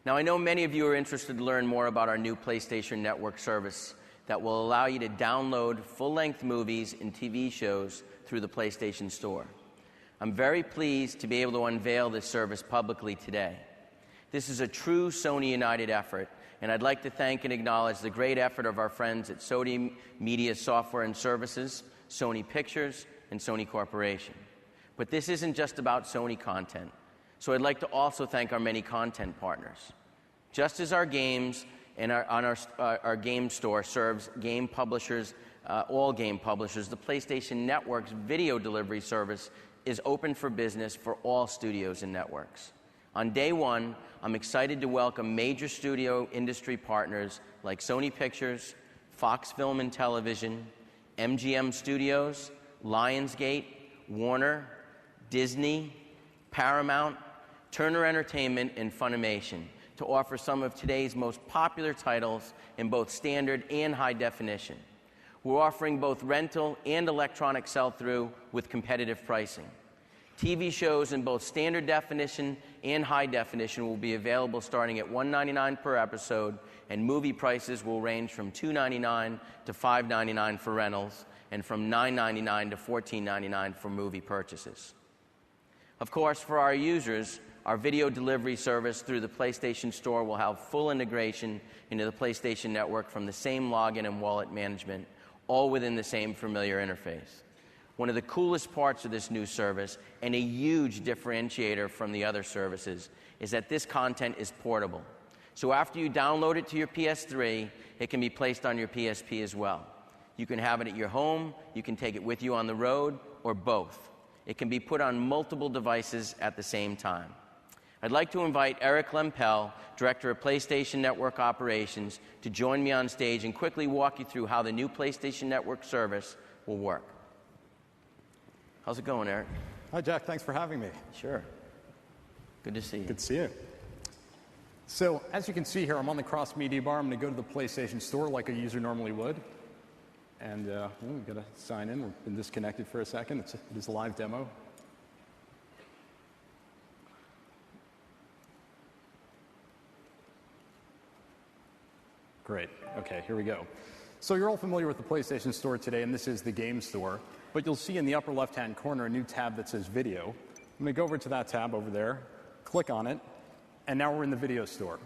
Now, I know many of you are interested to learn more about our new PlayStation Network service that will allow you to download full-length movies and TV shows through the PlayStation Store. I'm very pleased to be able to unveil this service publicly today. This is a true Sony United effort, and I'd like to thank and acknowledge the great effort of our friends at Sony Media Software and Services, Sony Pictures, and Sony Corporation. But this isn't just about Sony content, so I'd like to also thank our many content partners. Just as our games and our game store serves game publishers, all game publishers, the PlayStation Network's video delivery service is open for business for all studios and networks. On day one, I'm excited to welcome major studio industry partners like Sony Pictures, Fox Film and Television, MGM Studios, Lionsgate, Warner, Disney, Paramount, Turner Entertainment, and Funimation to offer some of today's most popular titles in both standard and high definition. We're offering both rental and electronic sell-through with competitive pricing. TV shows in both standard definition and high definition will be available starting at $1.99 per episode, and movie prices will range from $2.99 to $5.99 for rentals, and from $9.99 to $14.99 for movie purchases. Of course, for our users, our video delivery service through the PlayStation Store will have full integration into the PlayStation Network from the same login and wallet management, all within the same familiar interface. One of the coolest parts of this new service, and a huge differentiator from the other services, is that this content is portable. So after you download it to your PS3, it can be placed on your PSP as well. You can have it at your home, you can take it with you on the road, or both. It can be put on multiple devices at the same time. I'd like to invite Eric Lempel, Director of PlayStation Network Operations, to join me on stage and quickly walk you through how the new PlayStation Network service will work. How's it going, Eric? Hi, Jack. Thanks for having me. Sure. Good to see you. Good to see you. So, as you can see here, I'm on the Cross Media Bar. I'm going to go to the PlayStation Store like a user normally would. And we've got to sign in. We've been disconnected for a second. It is a live demo. Great. Okay, here we go. So you're all familiar with the PlayStation Store today, and this is the Game Store. But you'll see in the upper left-hand corner a new tab that says Video. I'm going to go over to that tab over there, click on it, and now we're in the Video Store.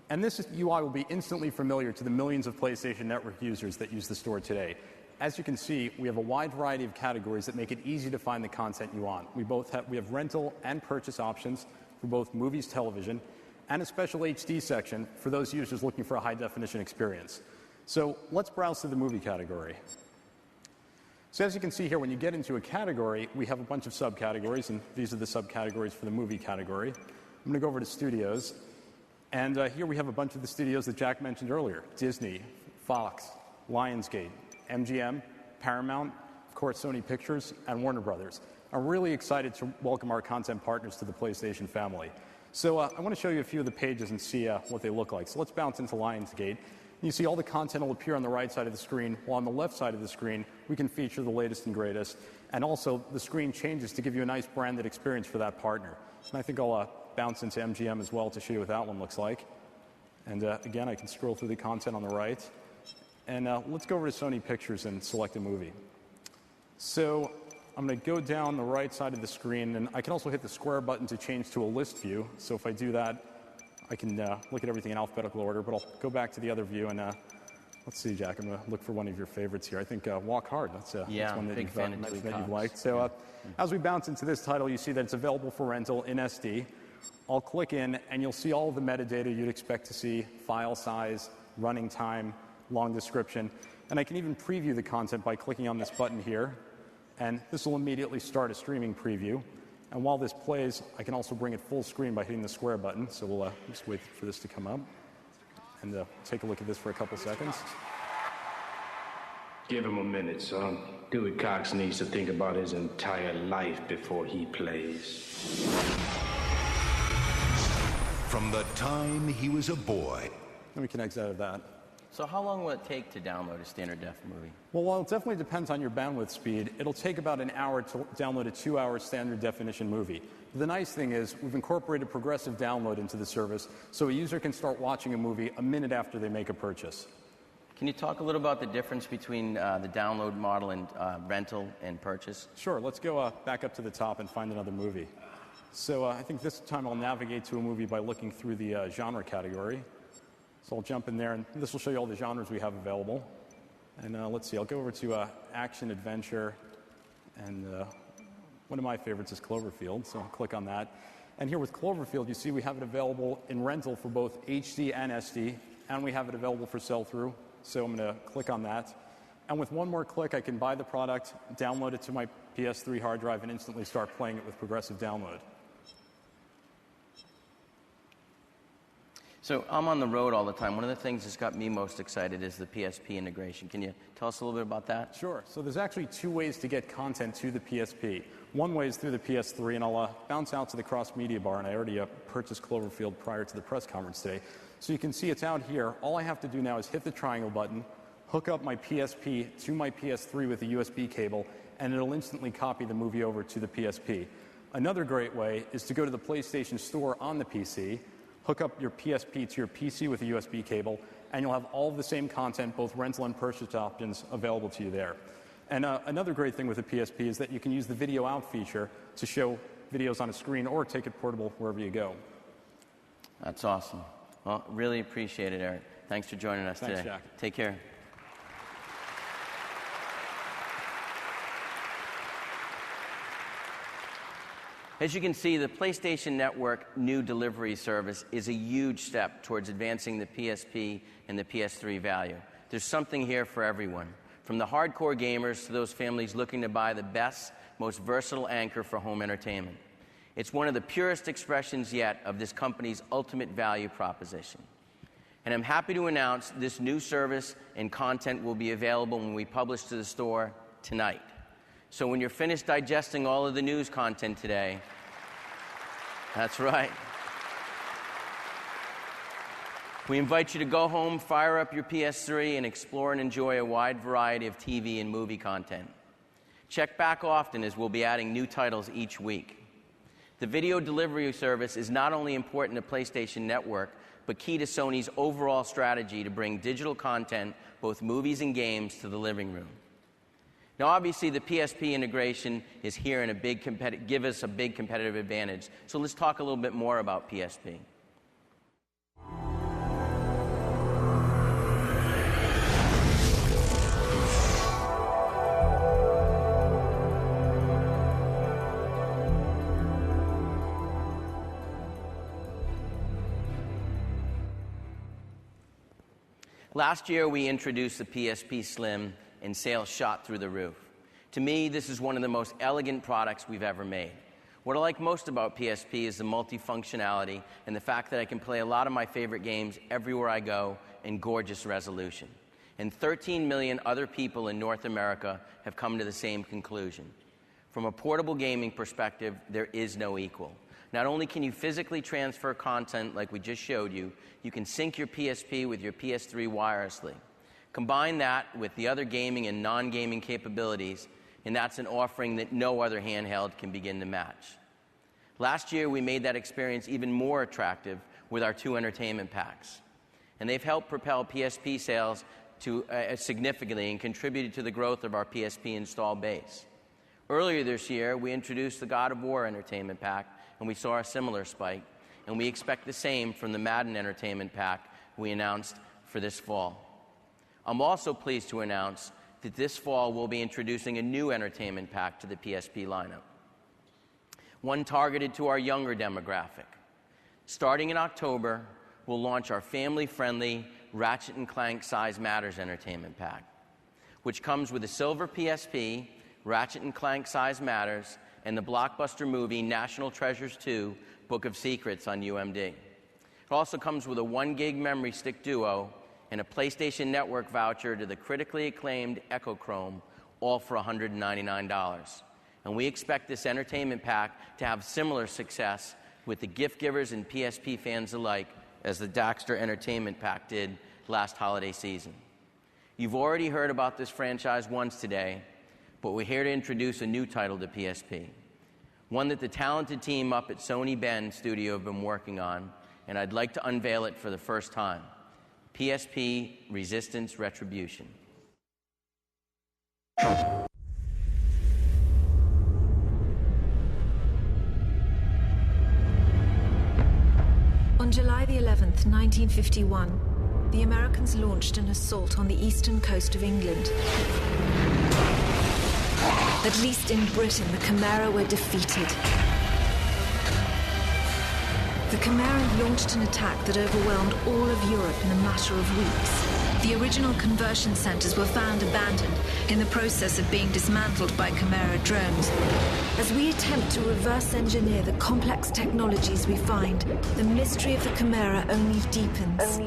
And this UI will be instantly familiar to the millions of PlayStation Network users that use the store today. As you can see, we have a wide variety of categories that make it easy to find the content you want. We have rental and purchase options for both movies, television, and a special HD section for those users looking for a high-definition experience. So let's browse through the movie category. So as you can see here, when you get into a category, we have a bunch of subcategories, and these are the subcategories for the movie category. I'm going to go over to studios, and here we have a bunch of the studios that Jack mentioned earlier: Disney, Fox, Lionsgate, MGM, Paramount, of course Sony Pictures, and Warner Brothers. I'm really excited to welcome our content partners to the PlayStation family. So I want to show you a few of the pages and see what they look like. So let's bounce into Lionsgate. You see all the content will appear on the right side of the screen, while on the left side of the screen, we can feature the latest and greatest. And also, the screen changes to give you a nice branded experience for that partner. And I think I'll bounce into MGM as well to show you what that one looks like. And again, I can scroll through the content on the right. And let's go over to Sony Pictures and select a movie. So I'm going to go down the right side of the screen, and I can also hit the square button to change to a list view. So if I do that, I can look at everything in alphabetical order, but I'll go back to the other view and let's see, Jack, I'm going to look for one of your favorites here. I think Walk Hard, that's one that you've liked. So as we bounce into this title, you see that it's available for rental in SD. I'll click in, and you'll see all of the metadata you'd expect to see: file size, running time, long description. And I can even preview the content by clicking on this button here, and this will immediately start a streaming preview. And while this plays, I can also bring it full screen by hitting the square button. So we'll just wait for this to come up and take a look at this for a couple seconds. Give him a minute, son. Dewey Cox needs to think about his entire life before he plays. From the time he was a boy. Let me connect out of that. So how long will it take to download a standard def movie? Well, while it definitely depends on your bandwidth speed, it'll take about an hour to download a 2-hour standard definition movie. The nice thing is we've incorporated progressive download into the service, so a user can start watching a movie a minute after they make a purchase. Can you talk a little about the difference between the download model and rental and purchase? Sure. Let's go back up to the top and find another movie. So I think this time I'll navigate to a movie by looking through the genre category. So I'll jump in there, and this will show you all the genres we have available. And let's see, I'll go over to action, adventure, and one of my favorites is Cloverfield, so I'll click on that. And here with Cloverfield, you see we have it available in rental for both HD and SD, and we have it available for sell-through. So I'm going to click on that. And with one more click, I can buy the product, download it to my PS3 hard drive, and instantly start playing it with progressive download. So I'm on the road all the time. One of the things that's got me most excited is the PSP integration. Can you tell us a little bit about that? Sure. So there's actually two ways to get content to the PSP. One way is through the PS3, and I'll bounce out to the cross-media bar, and I already purchased Cloverfield prior to the press conference today. So you can see it's out here. All I have to do now is hit the triangle button, hook up my PSP to my PS3 with a USB cable, and it'll instantly copy the movie over to the PSP. Another great way is to go to the PlayStation Store on the PC, hook up your PSP to your PC with a USB cable, and you'll have all of the same content, both rental and purchase options, available to you there. And another great thing with the PSP is that you can use the video out feature to show videos on a screen or take it portable wherever you go. That's awesome. Well, really appreciate it, Eric. Thanks for joining us today. Thanks, Jack. Take care. As you can see, the PlayStation Network new delivery service is a huge step towards advancing the PSP and the PS3 value. There's something here for everyone, from the hardcore gamers to those families looking to buy the best, most versatile anchor for home entertainment. It's one of the purest expressions yet of this company's ultimate value proposition. And I'm happy to announce this new service and content will be available when we publish to the store tonight. So when you're finished digesting all of the news content today, that's right. We invite you to go home, fire up your PS3, and explore and enjoy a wide variety of TV and movie content. Check back often as we'll be adding new titles each week. The video delivery service is not only important to PlayStation Network, but key to Sony's overall strategy to bring digital content, both movies and games, to the living room. Now, obviously, the PSP integration is here and give us a big competitive advantage. So let's talk a little bit more about PSP. Last year, we introduced the PSP Slim, and sales shot through the roof. To me, this is one of the most elegant products we've ever made. What I like most about PSP is the multifunctionality and the fact that I can play a lot of my favorite games everywhere I go in gorgeous resolution. And 13 million other people in North America have come to the same conclusion. From a portable gaming perspective, there is no equal. Not only can you physically transfer content like we just showed you, you can sync your PSP with your PS3 wirelessly. Combine that with the other gaming and non-gaming capabilities, and that's an offering that no other handheld can begin to match. Last year, we made that experience even more attractive with our 2 entertainment packs, and they've helped propel PSP sales significantly and contributed to the growth of our PSP install base. Earlier this year, we introduced the God of War entertainment pack, and we saw a similar spike, and we expect the same from the Madden entertainment pack we announced for this fall. I'm also pleased to announce that this fall we'll be introducing a new entertainment pack to the PSP lineup, one targeted to our younger demographic. Starting in October, we'll launch our family-friendly Ratchet & Clank Size Matters entertainment pack, which comes with a silver PSP, Ratchet & Clank Size Matters, and the blockbuster movie National Treasures 2, Book of Secrets on UMD. It also comes with a 1 gig memory stick duo and a PlayStation Network voucher to the critically acclaimed Echochrome, all for $199. And we expect this entertainment pack to have similar success with the gift givers and PSP fans alike as the Daxter entertainment pack did last holiday season. You've already heard about this franchise once today, but we're here to introduce a new title to PSP, one that the talented team up at Sony Bend Studio have been working on, and I'd like to unveil it for the first time: PSP Resistance Retribution. On July the 11th, 1951, the Americans launched an assault on the eastern coast of England. At least in Britain, the Chimera were defeated. The Chimera launched an attack that overwhelmed all of Europe in a matter of weeks. The original conversion centers were found abandoned in the process of being dismantled by Chimera drones. As we attempt to reverse engineer the complex technologies we find, the mystery of the Chimera only deepens.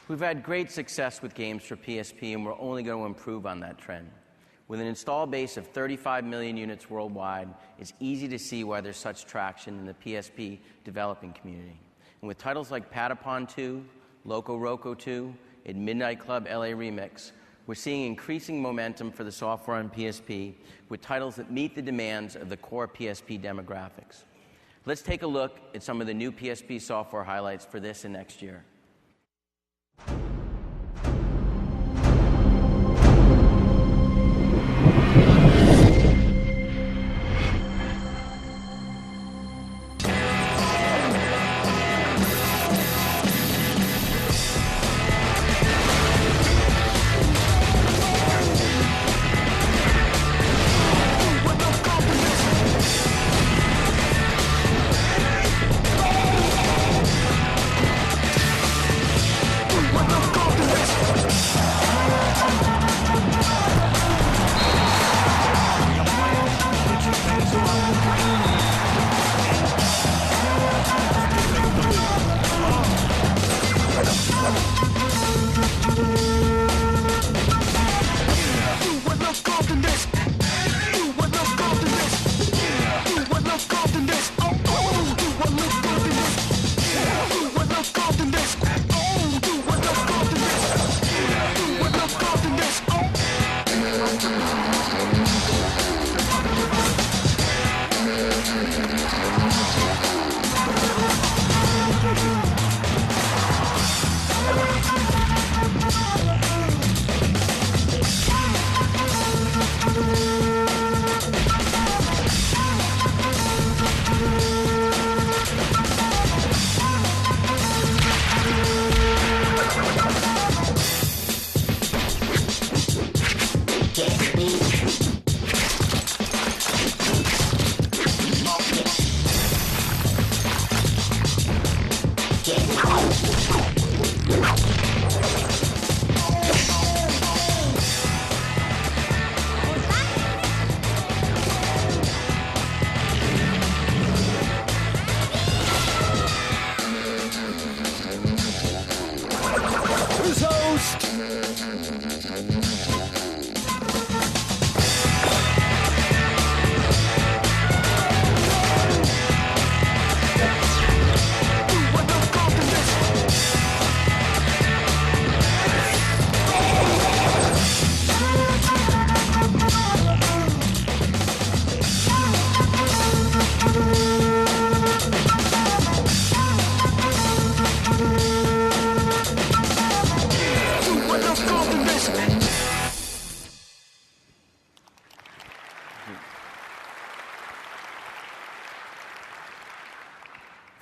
We've had great success with games for PSP, and we're only going to improve on that trend. With an install base of 35 million units worldwide, it's easy to see why there's such traction in the PSP developing community. And with titles like Patapon 2, Loco Roco 2, and Midnight Club LA Remix, we're seeing increasing momentum for the software on PSP with titles that meet the demands of the core PSP demographics. Let's take a look at some of the new PSP software highlights for this and next year.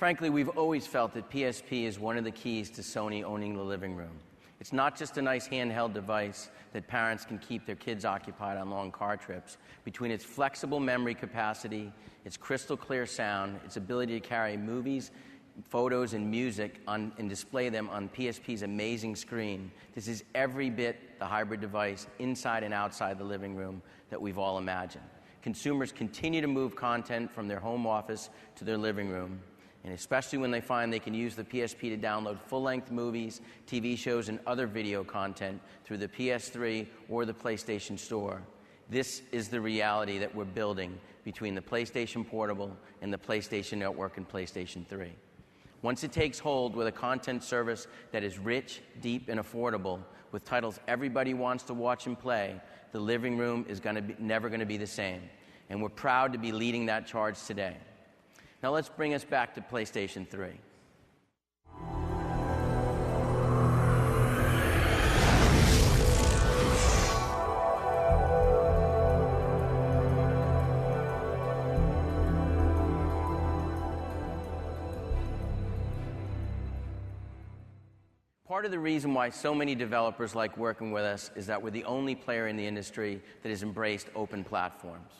Frankly, we've always felt that PSP is one of the keys to Sony owning the living room. It's not just a nice handheld device that parents can keep their kids occupied on long car trips. Between its flexible memory capacity, its crystal clear sound, its ability to carry movies, photos, and music and display them on PSP's amazing screen, this is every bit the hybrid device inside and outside the living room that we've all imagined. Consumers continue to move content from their home office to their living room, and especially when they find they can use the PSP to download full-length movies, TV shows, and other video content through the PS3 or the PlayStation Store. This is the reality that we're building between the PlayStation Portable and the PlayStation Network and PlayStation 3. Once it takes hold with a content service that is rich, deep, and affordable, with titles everybody wants to watch and play, the living room is never going to be the same. And we're proud to be leading that charge today. Now let's bring us back to PlayStation 3. Part of the reason why so many developers like working with us is that we're the only player in the industry that has embraced open platforms.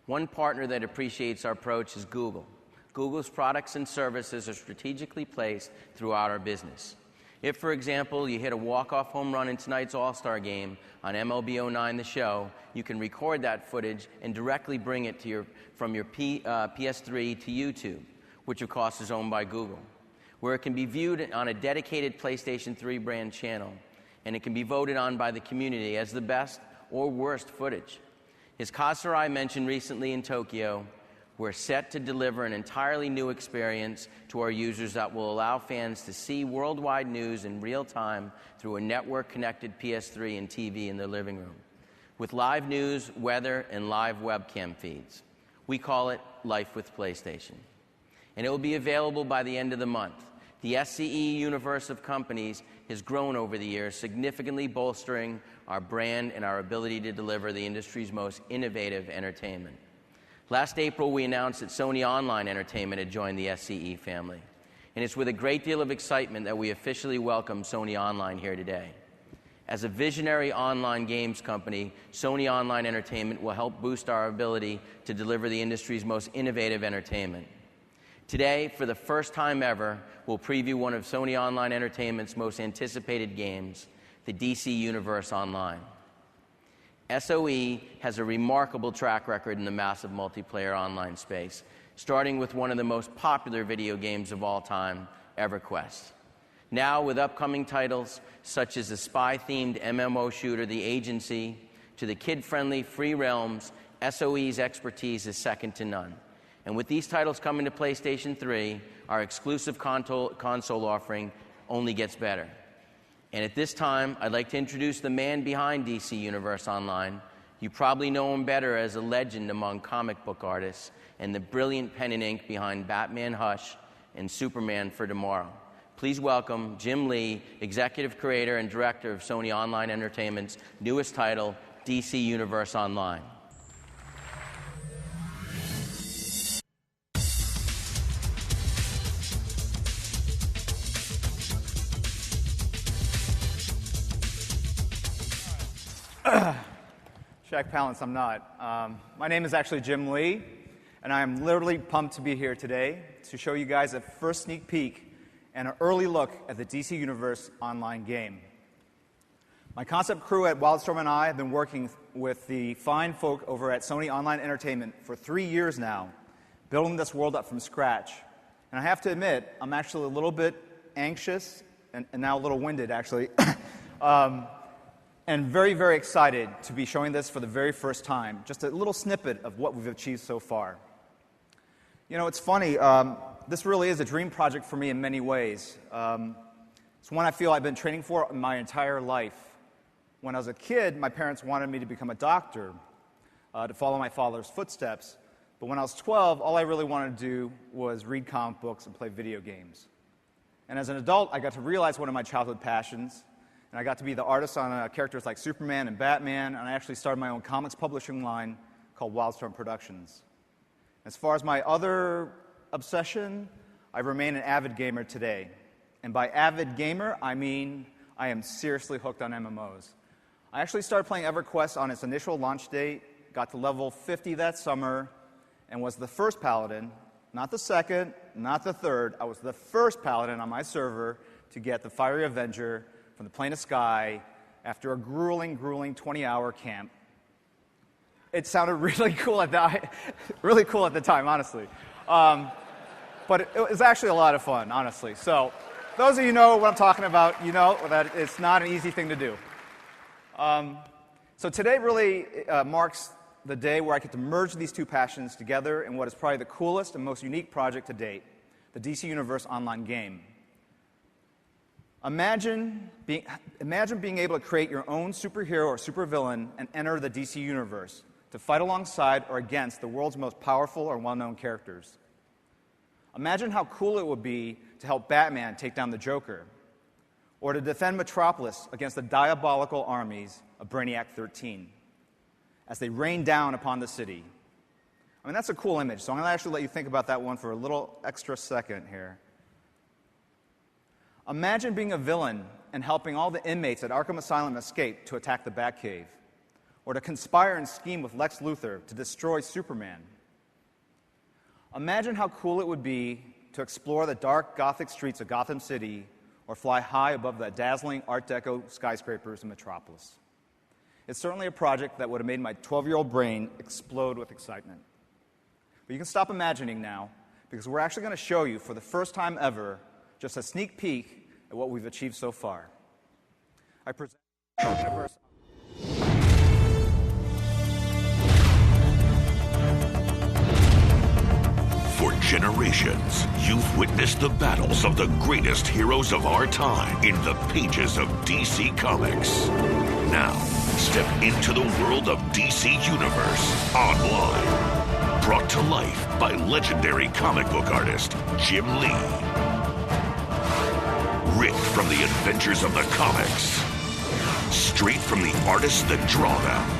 One partner that appreciates our approach is Google. Google's products and services are strategically placed throughout our business. If, for example, you hit a walk-off home run in tonight's All-Star game on MLB09 The Show, you can record that footage and directly bring it to from your PS3 to YouTube, which of course is owned by Google, where it can be viewed on a dedicated PlayStation 3 brand channel, and it can be voted on by the community as the best or worst footage. As Kazurai mentioned recently in Tokyo, we're set to deliver an entirely new experience to our users that will allow fans to see worldwide news in real time through a network-connected PS3 and TV in their living room, with live news, weather, and live webcam feeds. We call it Life with PlayStation. And it will be available by the end of the month. The SCE universe of companies has grown over the years, significantly bolstering our brand and our ability to deliver the industry's most innovative entertainment. Last April, we announced that Sony Online Entertainment had joined the SCE family. And it's with a great deal of excitement that we officially welcome Sony Online here today. As a visionary online games company, Sony Online Entertainment will help boost our ability to deliver the industry's most innovative entertainment. Today, for the first time ever, we'll preview one of Sony Online Entertainment's most anticipated games, the DC Universe Online. SOE has a remarkable track record in the massive multiplayer online space, starting with one of the most popular video games of all time, EverQuest. Now, with upcoming titles such as the spy-themed MMO shooter The Agency, to the kid-friendly Free Realms, SOE's expertise is second to none. And with these titles coming to PlayStation 3, our exclusive console offering only gets better. And at this time, I'd like to introduce the man behind DC Universe Online. You probably know him better as a legend among comic book artists and the brilliant pen and ink behind Batman Hush and Superman for Tomorrow. Please welcome Jim Lee, Executive Creator and Director of Sony Online Entertainment's newest title, DC Universe Online. Shaq Palance, I'm not. My name is actually Jim Lee, and I am literally pumped to be here today to show you guys a first sneak peek and an early look at the DC Universe Online game. My concept crew at Wildstorm and I have been working with the fine folk over at Sony Online Entertainment for 3 years now, building this world up from scratch. And I have to admit, I'm actually a little bit anxious and now a little winded, actually, And very, very excited to be showing this for the very first time. Just a little snippet of what we've achieved so far. You know, it's funny. This really is a dream project for me in many ways. It's one I feel I've been training for my entire life. When I was a kid, my parents wanted me to become a doctor, to follow my father's footsteps. But when I was 12, all I really wanted to do was read comic books and play video games. And as an adult, I got to realize one of my childhood passions, and I got to be the artist on characters like Superman and Batman, and I actually started my own comics publishing line called Wildstorm Productions. As far as my other obsession, I remain an avid gamer today. And by avid gamer, I mean I am seriously hooked on MMOs. I actually started playing EverQuest on its initial launch date, got to level 50 that summer, and was the first paladin, not the second, not the third. I was the first paladin on my server to get the Fiery Avenger from the Plane of Sky after a grueling 20-hour camp. It sounded really cool at the time, honestly. But it was actually a lot of fun, honestly. So those of you who know what I'm talking about, you know that it's not an easy thing to do. So today really marks the day where I get to merge these two passions together in what is probably the coolest and most unique project to date, the DC Universe online game. Imagine being able to create your own superhero or supervillain and enter the DC Universe to fight alongside or against the world's most powerful or well-known characters. Imagine how cool it would be to help Batman take down the Joker, or to defend Metropolis against the diabolical armies of Brainiac 13 as they rain down upon the city. I mean, that's a cool image, so I'm going to actually let you think about that one for a little extra second here. Imagine being a villain and helping all the inmates at Arkham Asylum escape to attack the Batcave, or to conspire and scheme with Lex Luthor to destroy Superman. Imagine how cool it would be to explore the dark Gothic streets of Gotham City or fly high above the dazzling Art Deco skyscrapers in Metropolis. It's certainly a project that would have made my 12-year-old brain explode with excitement. But you can stop imagining now, because we're actually going to show you, for the first time ever, just a sneak peek at what we've achieved so far. I present the Universe. For generations, you've witnessed the battles of the greatest heroes of our time in the pages of DC Comics. Now, step into the world of DC Universe online. Brought to life by legendary comic book artist Jim Lee. Ripped from the adventures of the comics. Straight from the artists that draw them.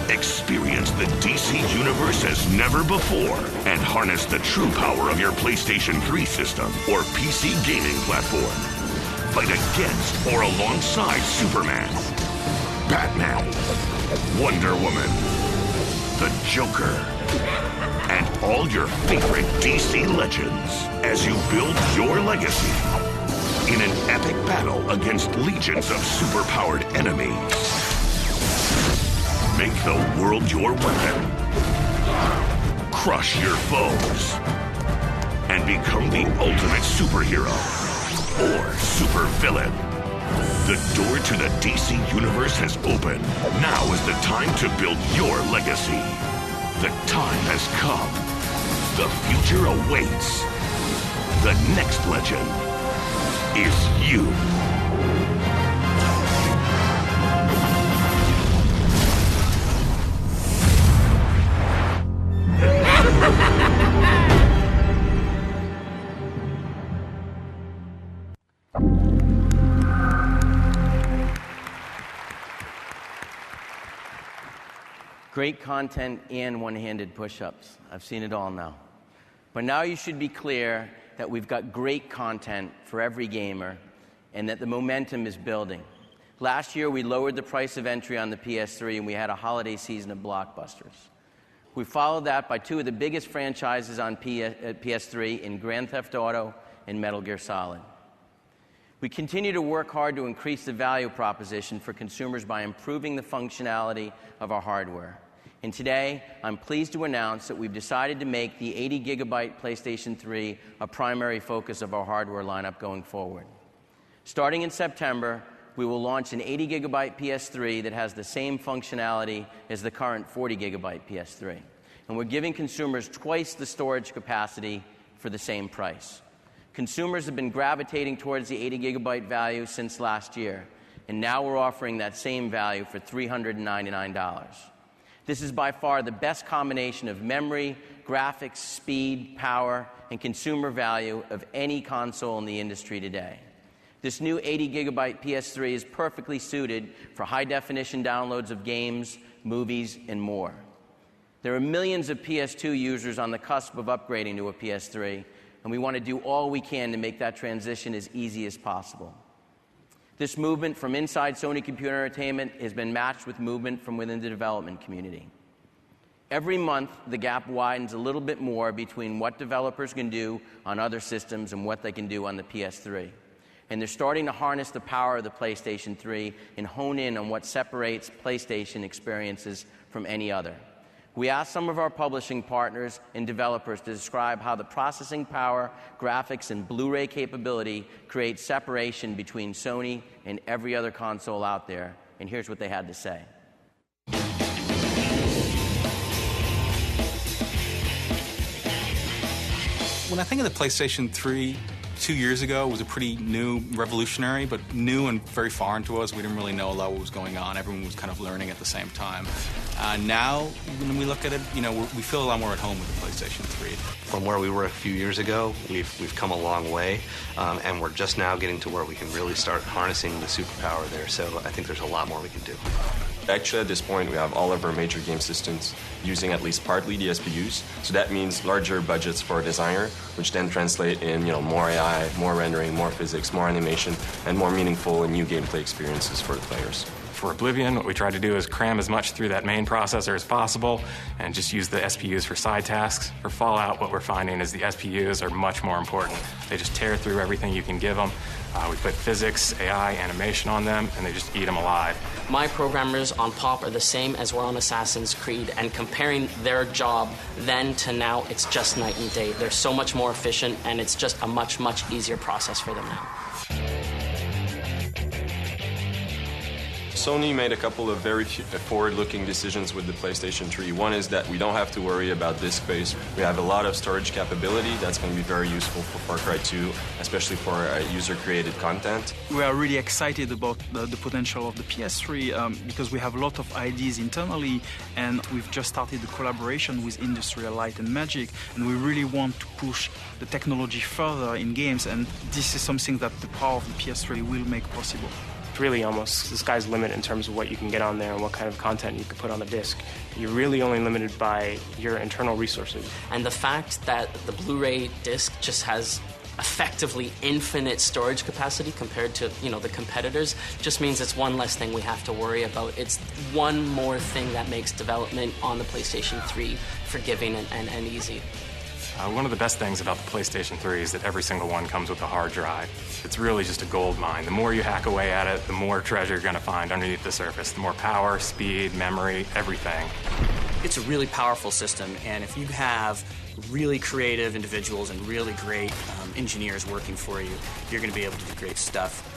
Experience the DC Universe as never before and harness the true power of your PlayStation 3 system or PC gaming platform. Fight against or alongside Superman, Batman, Wonder Woman, the Joker, and all your favorite DC legends as you build your legacy in an epic battle against legions of superpowered enemies. Make the world your weapon. Crush your foes. And become the ultimate superhero or supervillain. The door to the DC Universe has opened. Now is the time to build your legacy. The time has come. The future awaits. The next legend is you. Great content and one-handed push-ups. I've seen it all now. But now you should be clear that we've got great content for every gamer and that the momentum is building. Last year, we lowered the price of entry on the PS3 and we had a holiday season of blockbusters. We followed that by two of the biggest franchises on PS3 in Grand Theft Auto and Metal Gear Solid. We continue to work hard to increase the value proposition for consumers by improving the functionality of our hardware. And today, I'm pleased to announce that we've decided to make the 80-gigabyte PlayStation 3 a primary focus of our hardware lineup going forward. Starting in September, we will launch an 80 gigabyte PS3 that has the same functionality as the current 40 gigabyte PS3. And we're giving consumers twice the storage capacity for the same price. Consumers have been gravitating towards the 80 gigabyte value since last year, and now we're offering that same value for $399. This is by far the best combination of memory, graphics, speed, power, and consumer value of any console in the industry today. This new 80 gigabyte PS3 is perfectly suited for high-definition downloads of games, movies, and more. There are millions of PS2 users on the cusp of upgrading to a PS3, and we want to do all we can to make that transition as easy as possible. This movement from inside Sony Computer Entertainment has been matched with movement from within the development community. Every month, the gap widens a little bit more between what developers can do on other systems and what they can do on the PS3. And they're starting to harness the power of the PlayStation 3 and hone in on what separates PlayStation experiences from any other. We asked some of our publishing partners and developers to describe how the processing power, graphics, and Blu-ray capability create separation between Sony and every other console out there. And here's what they had to say. When I think of the PlayStation 3, 2 years ago, it was a pretty new, revolutionary, but new and very foreign to us. We didn't really know a lot what was going on. Everyone was kind of learning at the same time. Now, when we look at it, we feel a lot more at home with the PlayStation 3. From where we were a few years ago, we've come a long way, and we're just now getting to where we can really start harnessing the superpower there. So I think there's a lot more we can do. Actually, at this point, we have all of our major game systems using at least partly the SPUs. So that means larger budgets for a designer, which then translate in more AI, more rendering, more physics, more animation, and more meaningful and new gameplay experiences for the players. For Oblivion, what we try to do is cram as much through that main processor as possible and just use the SPUs for side tasks. For Fallout, what we're finding is the SPUs are much more important. They just tear through everything you can give them. We put physics, AI, animation on them, and they just eat them alive. My programmers on POP are the same as were on Assassin's Creed, and comparing their job then to now, it's just night and day. They're so much more efficient, and it's just a much, much easier process for them now. Sony made a couple of very forward-looking decisions with the PlayStation 3. One is that we don't have to worry about disk space. We have a lot of storage capability that's going to be very useful for Far Cry 2, especially for user-created content. We are really excited about the potential of the PS3 because we have a lot of ideas internally, and we've just started the collaboration with Industrial Light and Magic, and we really want to push the technology further in games, and this is something that the power of the PS3 will make possible. Really almost the sky's the limit in terms of what you can get on there and what kind of content you can put on the disc. You're really only limited by your internal resources. And the fact that the Blu-ray disc just has effectively infinite storage capacity compared to the competitors just means it's one less thing we have to worry about. It's one more thing that makes development on the PlayStation 3 forgiving and easy. One of the best things about the PlayStation 3 is that every single one comes with a hard drive. It's really just a gold mine. The more you hack away at it, the more treasure you're going to find underneath the surface. The more power, speed, memory, everything. It's a really powerful system, and if you have really creative individuals and really great engineers working for you, you're going to be able to do great stuff.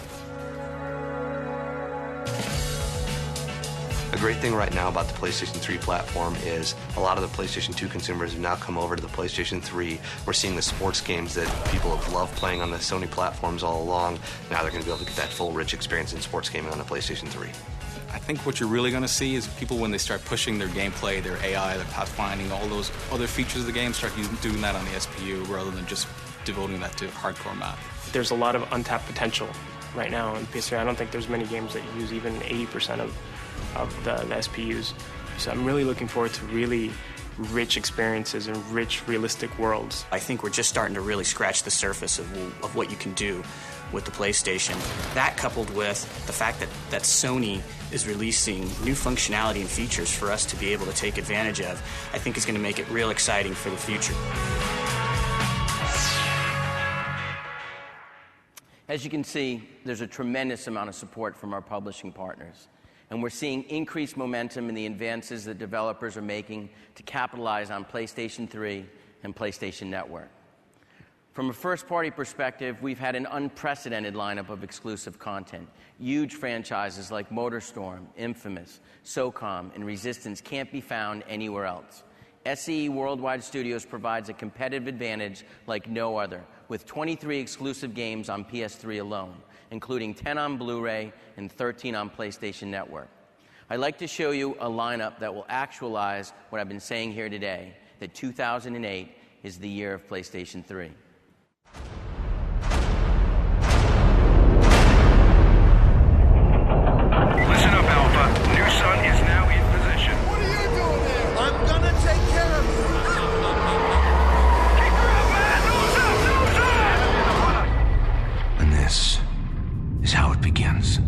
A great thing right now about the PlayStation 3 platform is a lot of the PlayStation 2 consumers have now come over to the PlayStation 3. We're seeing the sports games that people have loved playing on the Sony platforms all along. Now they're going to be able to get that full, rich experience in sports gaming on the PlayStation 3. I think what you're really going to see is people, when they start pushing their gameplay, their AI, their pathfinding, all those other features of the game, start doing that on the SPU rather than just devoting that to hardcore math. There's a lot of untapped potential right now in PS3. I don't think there's many games that use even 80% of the SPUs. So I'm really looking forward to really rich experiences and rich, realistic worlds. I think we're just starting to really scratch the surface of what you can do with the PlayStation. That coupled with the fact that Sony is releasing new functionality and features for us to be able to take advantage of, I think is going to make it real exciting for the future. As you can see, there's a tremendous amount of support from our publishing partners. And we're seeing increased momentum in the advances that developers are making to capitalize on PlayStation 3 and PlayStation Network. From a first-party perspective, we've had an unprecedented lineup of exclusive content. Huge franchises like MotorStorm, Infamous, SOCOM, and Resistance can't be found anywhere else. SCE Worldwide Studios provides a competitive advantage like no other, with 23 exclusive games on PS3 alone, including 10 on Blu-ray and 13 on PlayStation Network. I'd like to show you a lineup that will actualize what I've been saying here today, that 2008 is the year of PlayStation 3. Listen up, Alpha. New Sun is now in position. What are you doing there? I'm gonna take care of you. Keep her up, man! Lose up! And this is how it begins.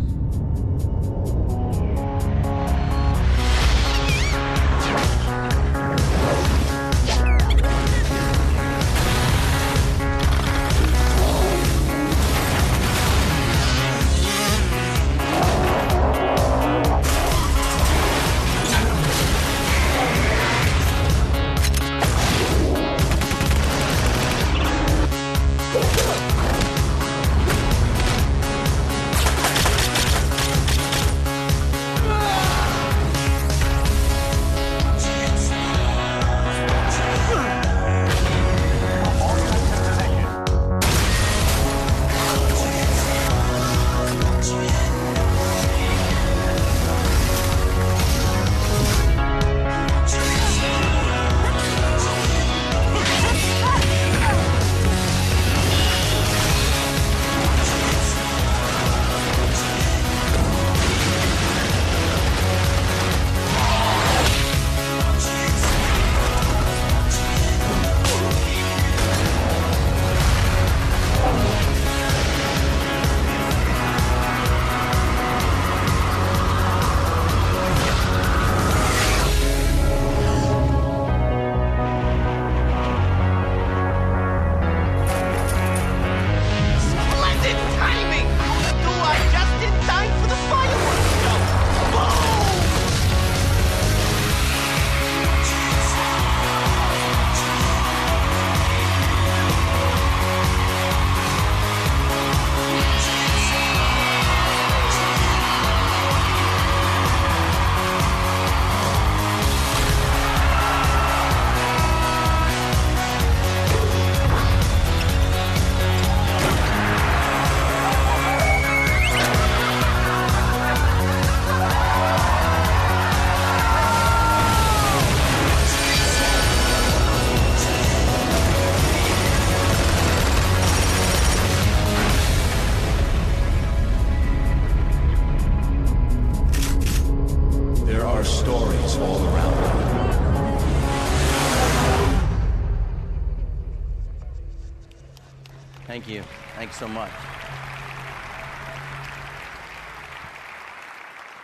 Thank you. Thanks so much.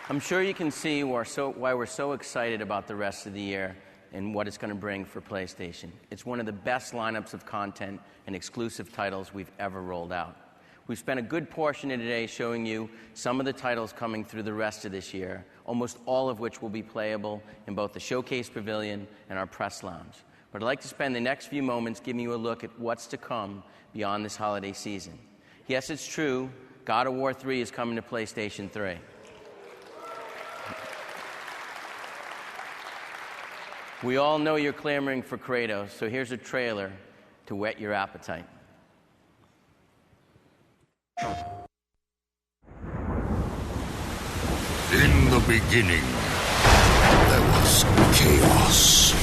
I'm sure you can see why we're so excited about the rest of the year and what it's going to bring for PlayStation. It's one of the best lineups of content and exclusive titles we've ever rolled out. We've spent a good portion of today showing you some of the titles coming through the rest of this year, almost all of which will be playable in both the Showcase Pavilion and our press lounge. But I'd like to spend the next few moments giving you a look at what's to come beyond this holiday season. Yes, it's true, God of War 3 is coming to PlayStation 3. We all know you're clamoring for Kratos, so here's a trailer to whet your appetite. In the beginning, there was chaos.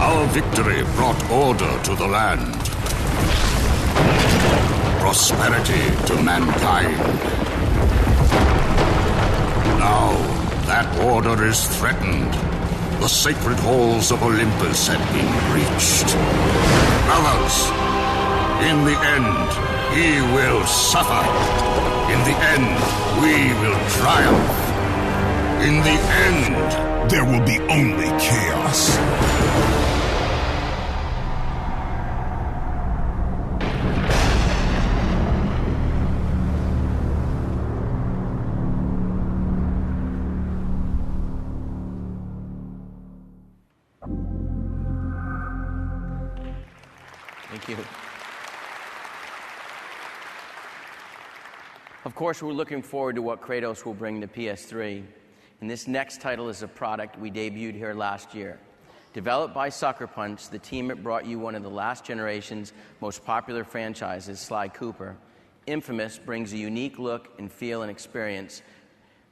Our victory brought order to the land, prosperity to mankind. Now, that order is threatened. The sacred halls of Olympus have been breached. Brothers, in the end, he will suffer. In the end, we will triumph. In the end, there will be only chaos. Thank you. Of course, we're looking forward to what Kratos will bring to PS3. And this next title is a product we debuted here last year. Developed by Sucker Punch, the team that brought you one of the last generation's most popular franchises, Sly Cooper, Infamous brings a unique look and feel and experience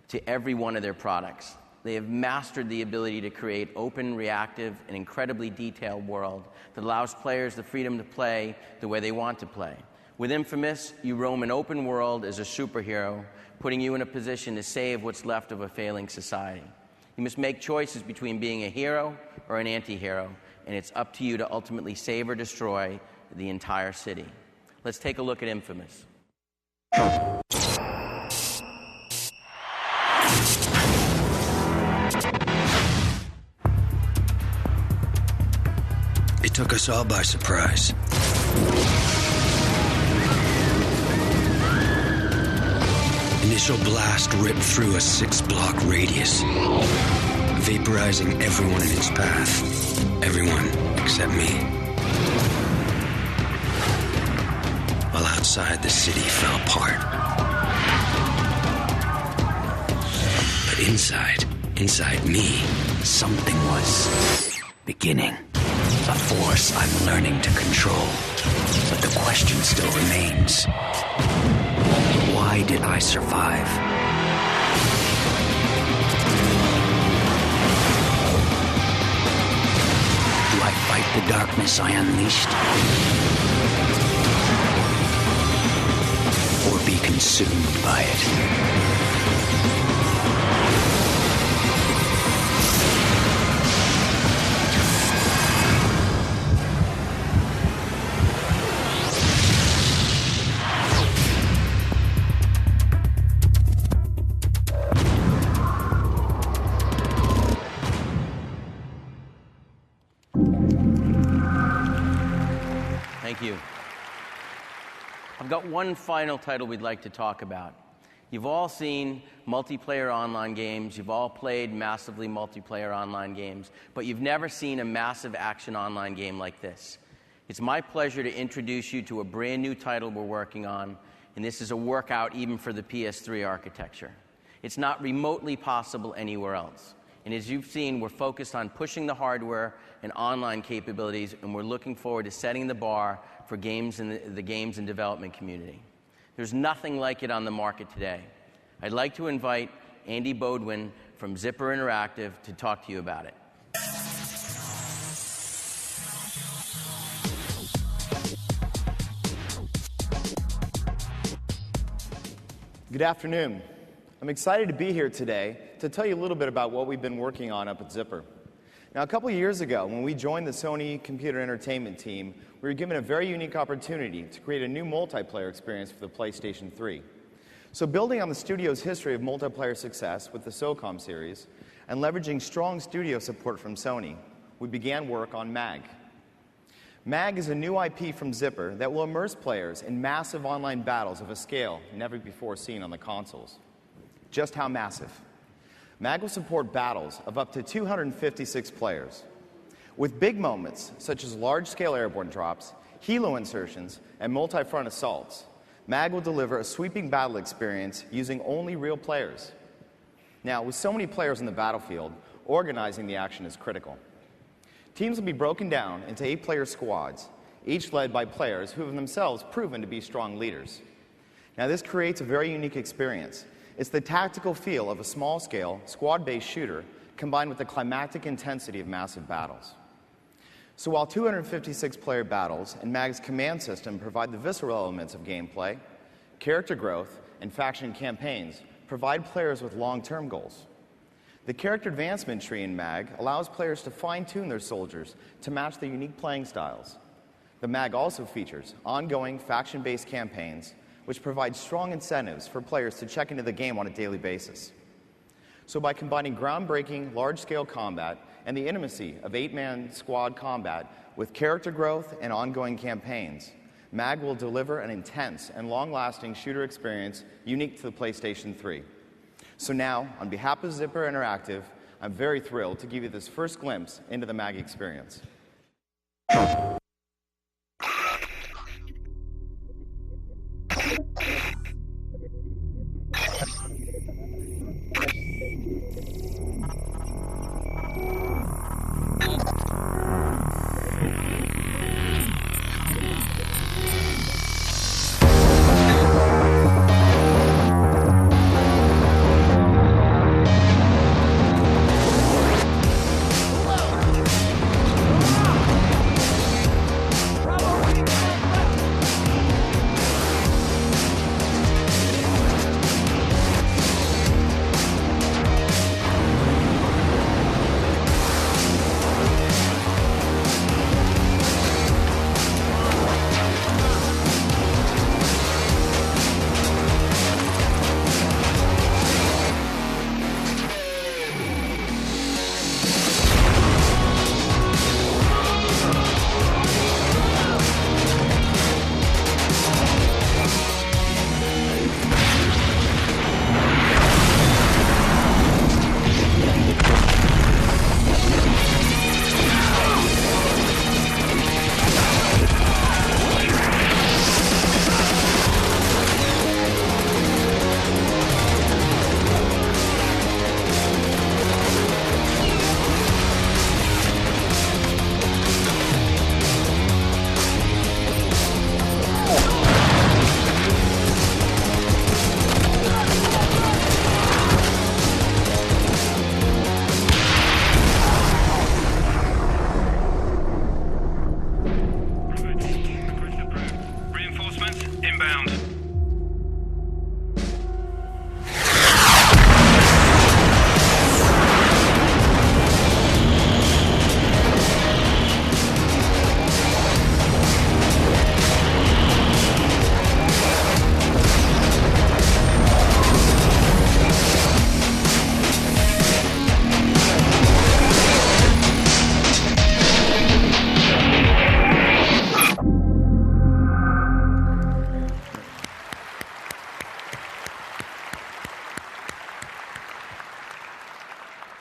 to every one of their products. They have mastered the ability to create open, reactive, and incredibly detailed world that allows players the freedom to play the way they want to play. With Infamous, you roam an open world as a superhero, putting you in a position to save what's left of a failing society. You must make choices between being a hero or an anti-hero, and it's up to you to ultimately save or destroy the entire city. Let's take a look at Infamous. It took us all by surprise. Initial blast ripped through a 6-block radius, vaporizing everyone in its path. Everyone except me. While outside, the city fell apart. But inside me, something was beginning. A force I'm learning to control. But the question still remains. Why did I survive? Do I fight the darkness I unleashed? Or be consumed by it? Thank you. I've got one final title we'd like to talk about. You've all seen multiplayer online games. You've all played massively multiplayer online games, but you've never seen a massive action online game like this. It's my pleasure to introduce you to a brand new title we're working on, and this is a workout even for the PS3 architecture. It's not remotely possible anywhere else. And as you've seen, we're focused on pushing the hardware and online capabilities, and we're looking forward to setting the bar for games in the games and development community. There's nothing like it on the market today. I'd like to invite Andy Bodwin from Zipper Interactive to talk to you about it. Good afternoon. I'm excited to be here today to tell you a little bit about what we've been working on up at Zipper. Now, a couple of years ago, when we joined the Sony Computer Entertainment team, we were given a very unique opportunity to create a new multiplayer experience for the PlayStation 3. So building on the studio's history of multiplayer success with the SOCOM series, and leveraging strong studio support from Sony, we began work on MAG. MAG is a new IP from Zipper that will immerse players in massive online battles of a scale never before seen on the consoles. Just how massive? MAG will support battles of up to 256 players. With big moments, such as large-scale airborne drops, helo insertions, and multi-front assaults, MAG will deliver a sweeping battle experience using only real players. Now, with so many players on the battlefield, organizing the action is critical. Teams will be broken down into 8-player squads, each led by players who have themselves proven to be strong leaders. Now, this creates a very unique experience. It's the tactical feel of a small-scale, squad-based shooter combined with the climactic intensity of massive battles. So while 256-player battles and MAG's command system provide the visceral elements of gameplay, character growth and faction campaigns provide players with long-term goals. The character advancement tree in MAG allows players to fine-tune their soldiers to match their unique playing styles. The MAG also features ongoing faction-based campaigns which provide strong incentives for players to check into the game on a daily basis. So by combining groundbreaking, large-scale combat and the intimacy of 8-man squad combat with character growth and ongoing campaigns, MAG will deliver an intense and long-lasting shooter experience unique to the PlayStation 3. So now, on behalf of Zipper Interactive, I'm very thrilled to give you this first glimpse into the MAG experience.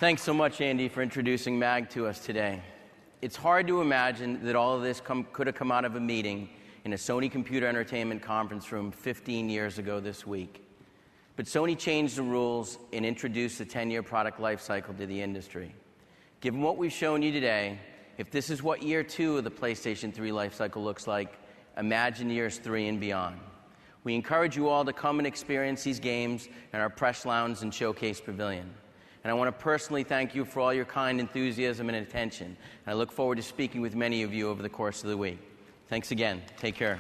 Thanks so much, Andy, for introducing MAG to us today. It's hard to imagine that all of this could have come out of a meeting in a Sony Computer Entertainment conference room 15 years ago this week. But Sony changed the rules and introduced the 10-year product life cycle to the industry. Given what we've shown you today, if this is what year 2 of the PlayStation 3 life cycle looks like, imagine years 3 and beyond. We encourage you all to come and experience these games in our press lounge and showcase pavilion. And I want to personally thank you for all your kind enthusiasm and attention. And I look forward to speaking with many of you over the course of the week. Thanks again. Take care.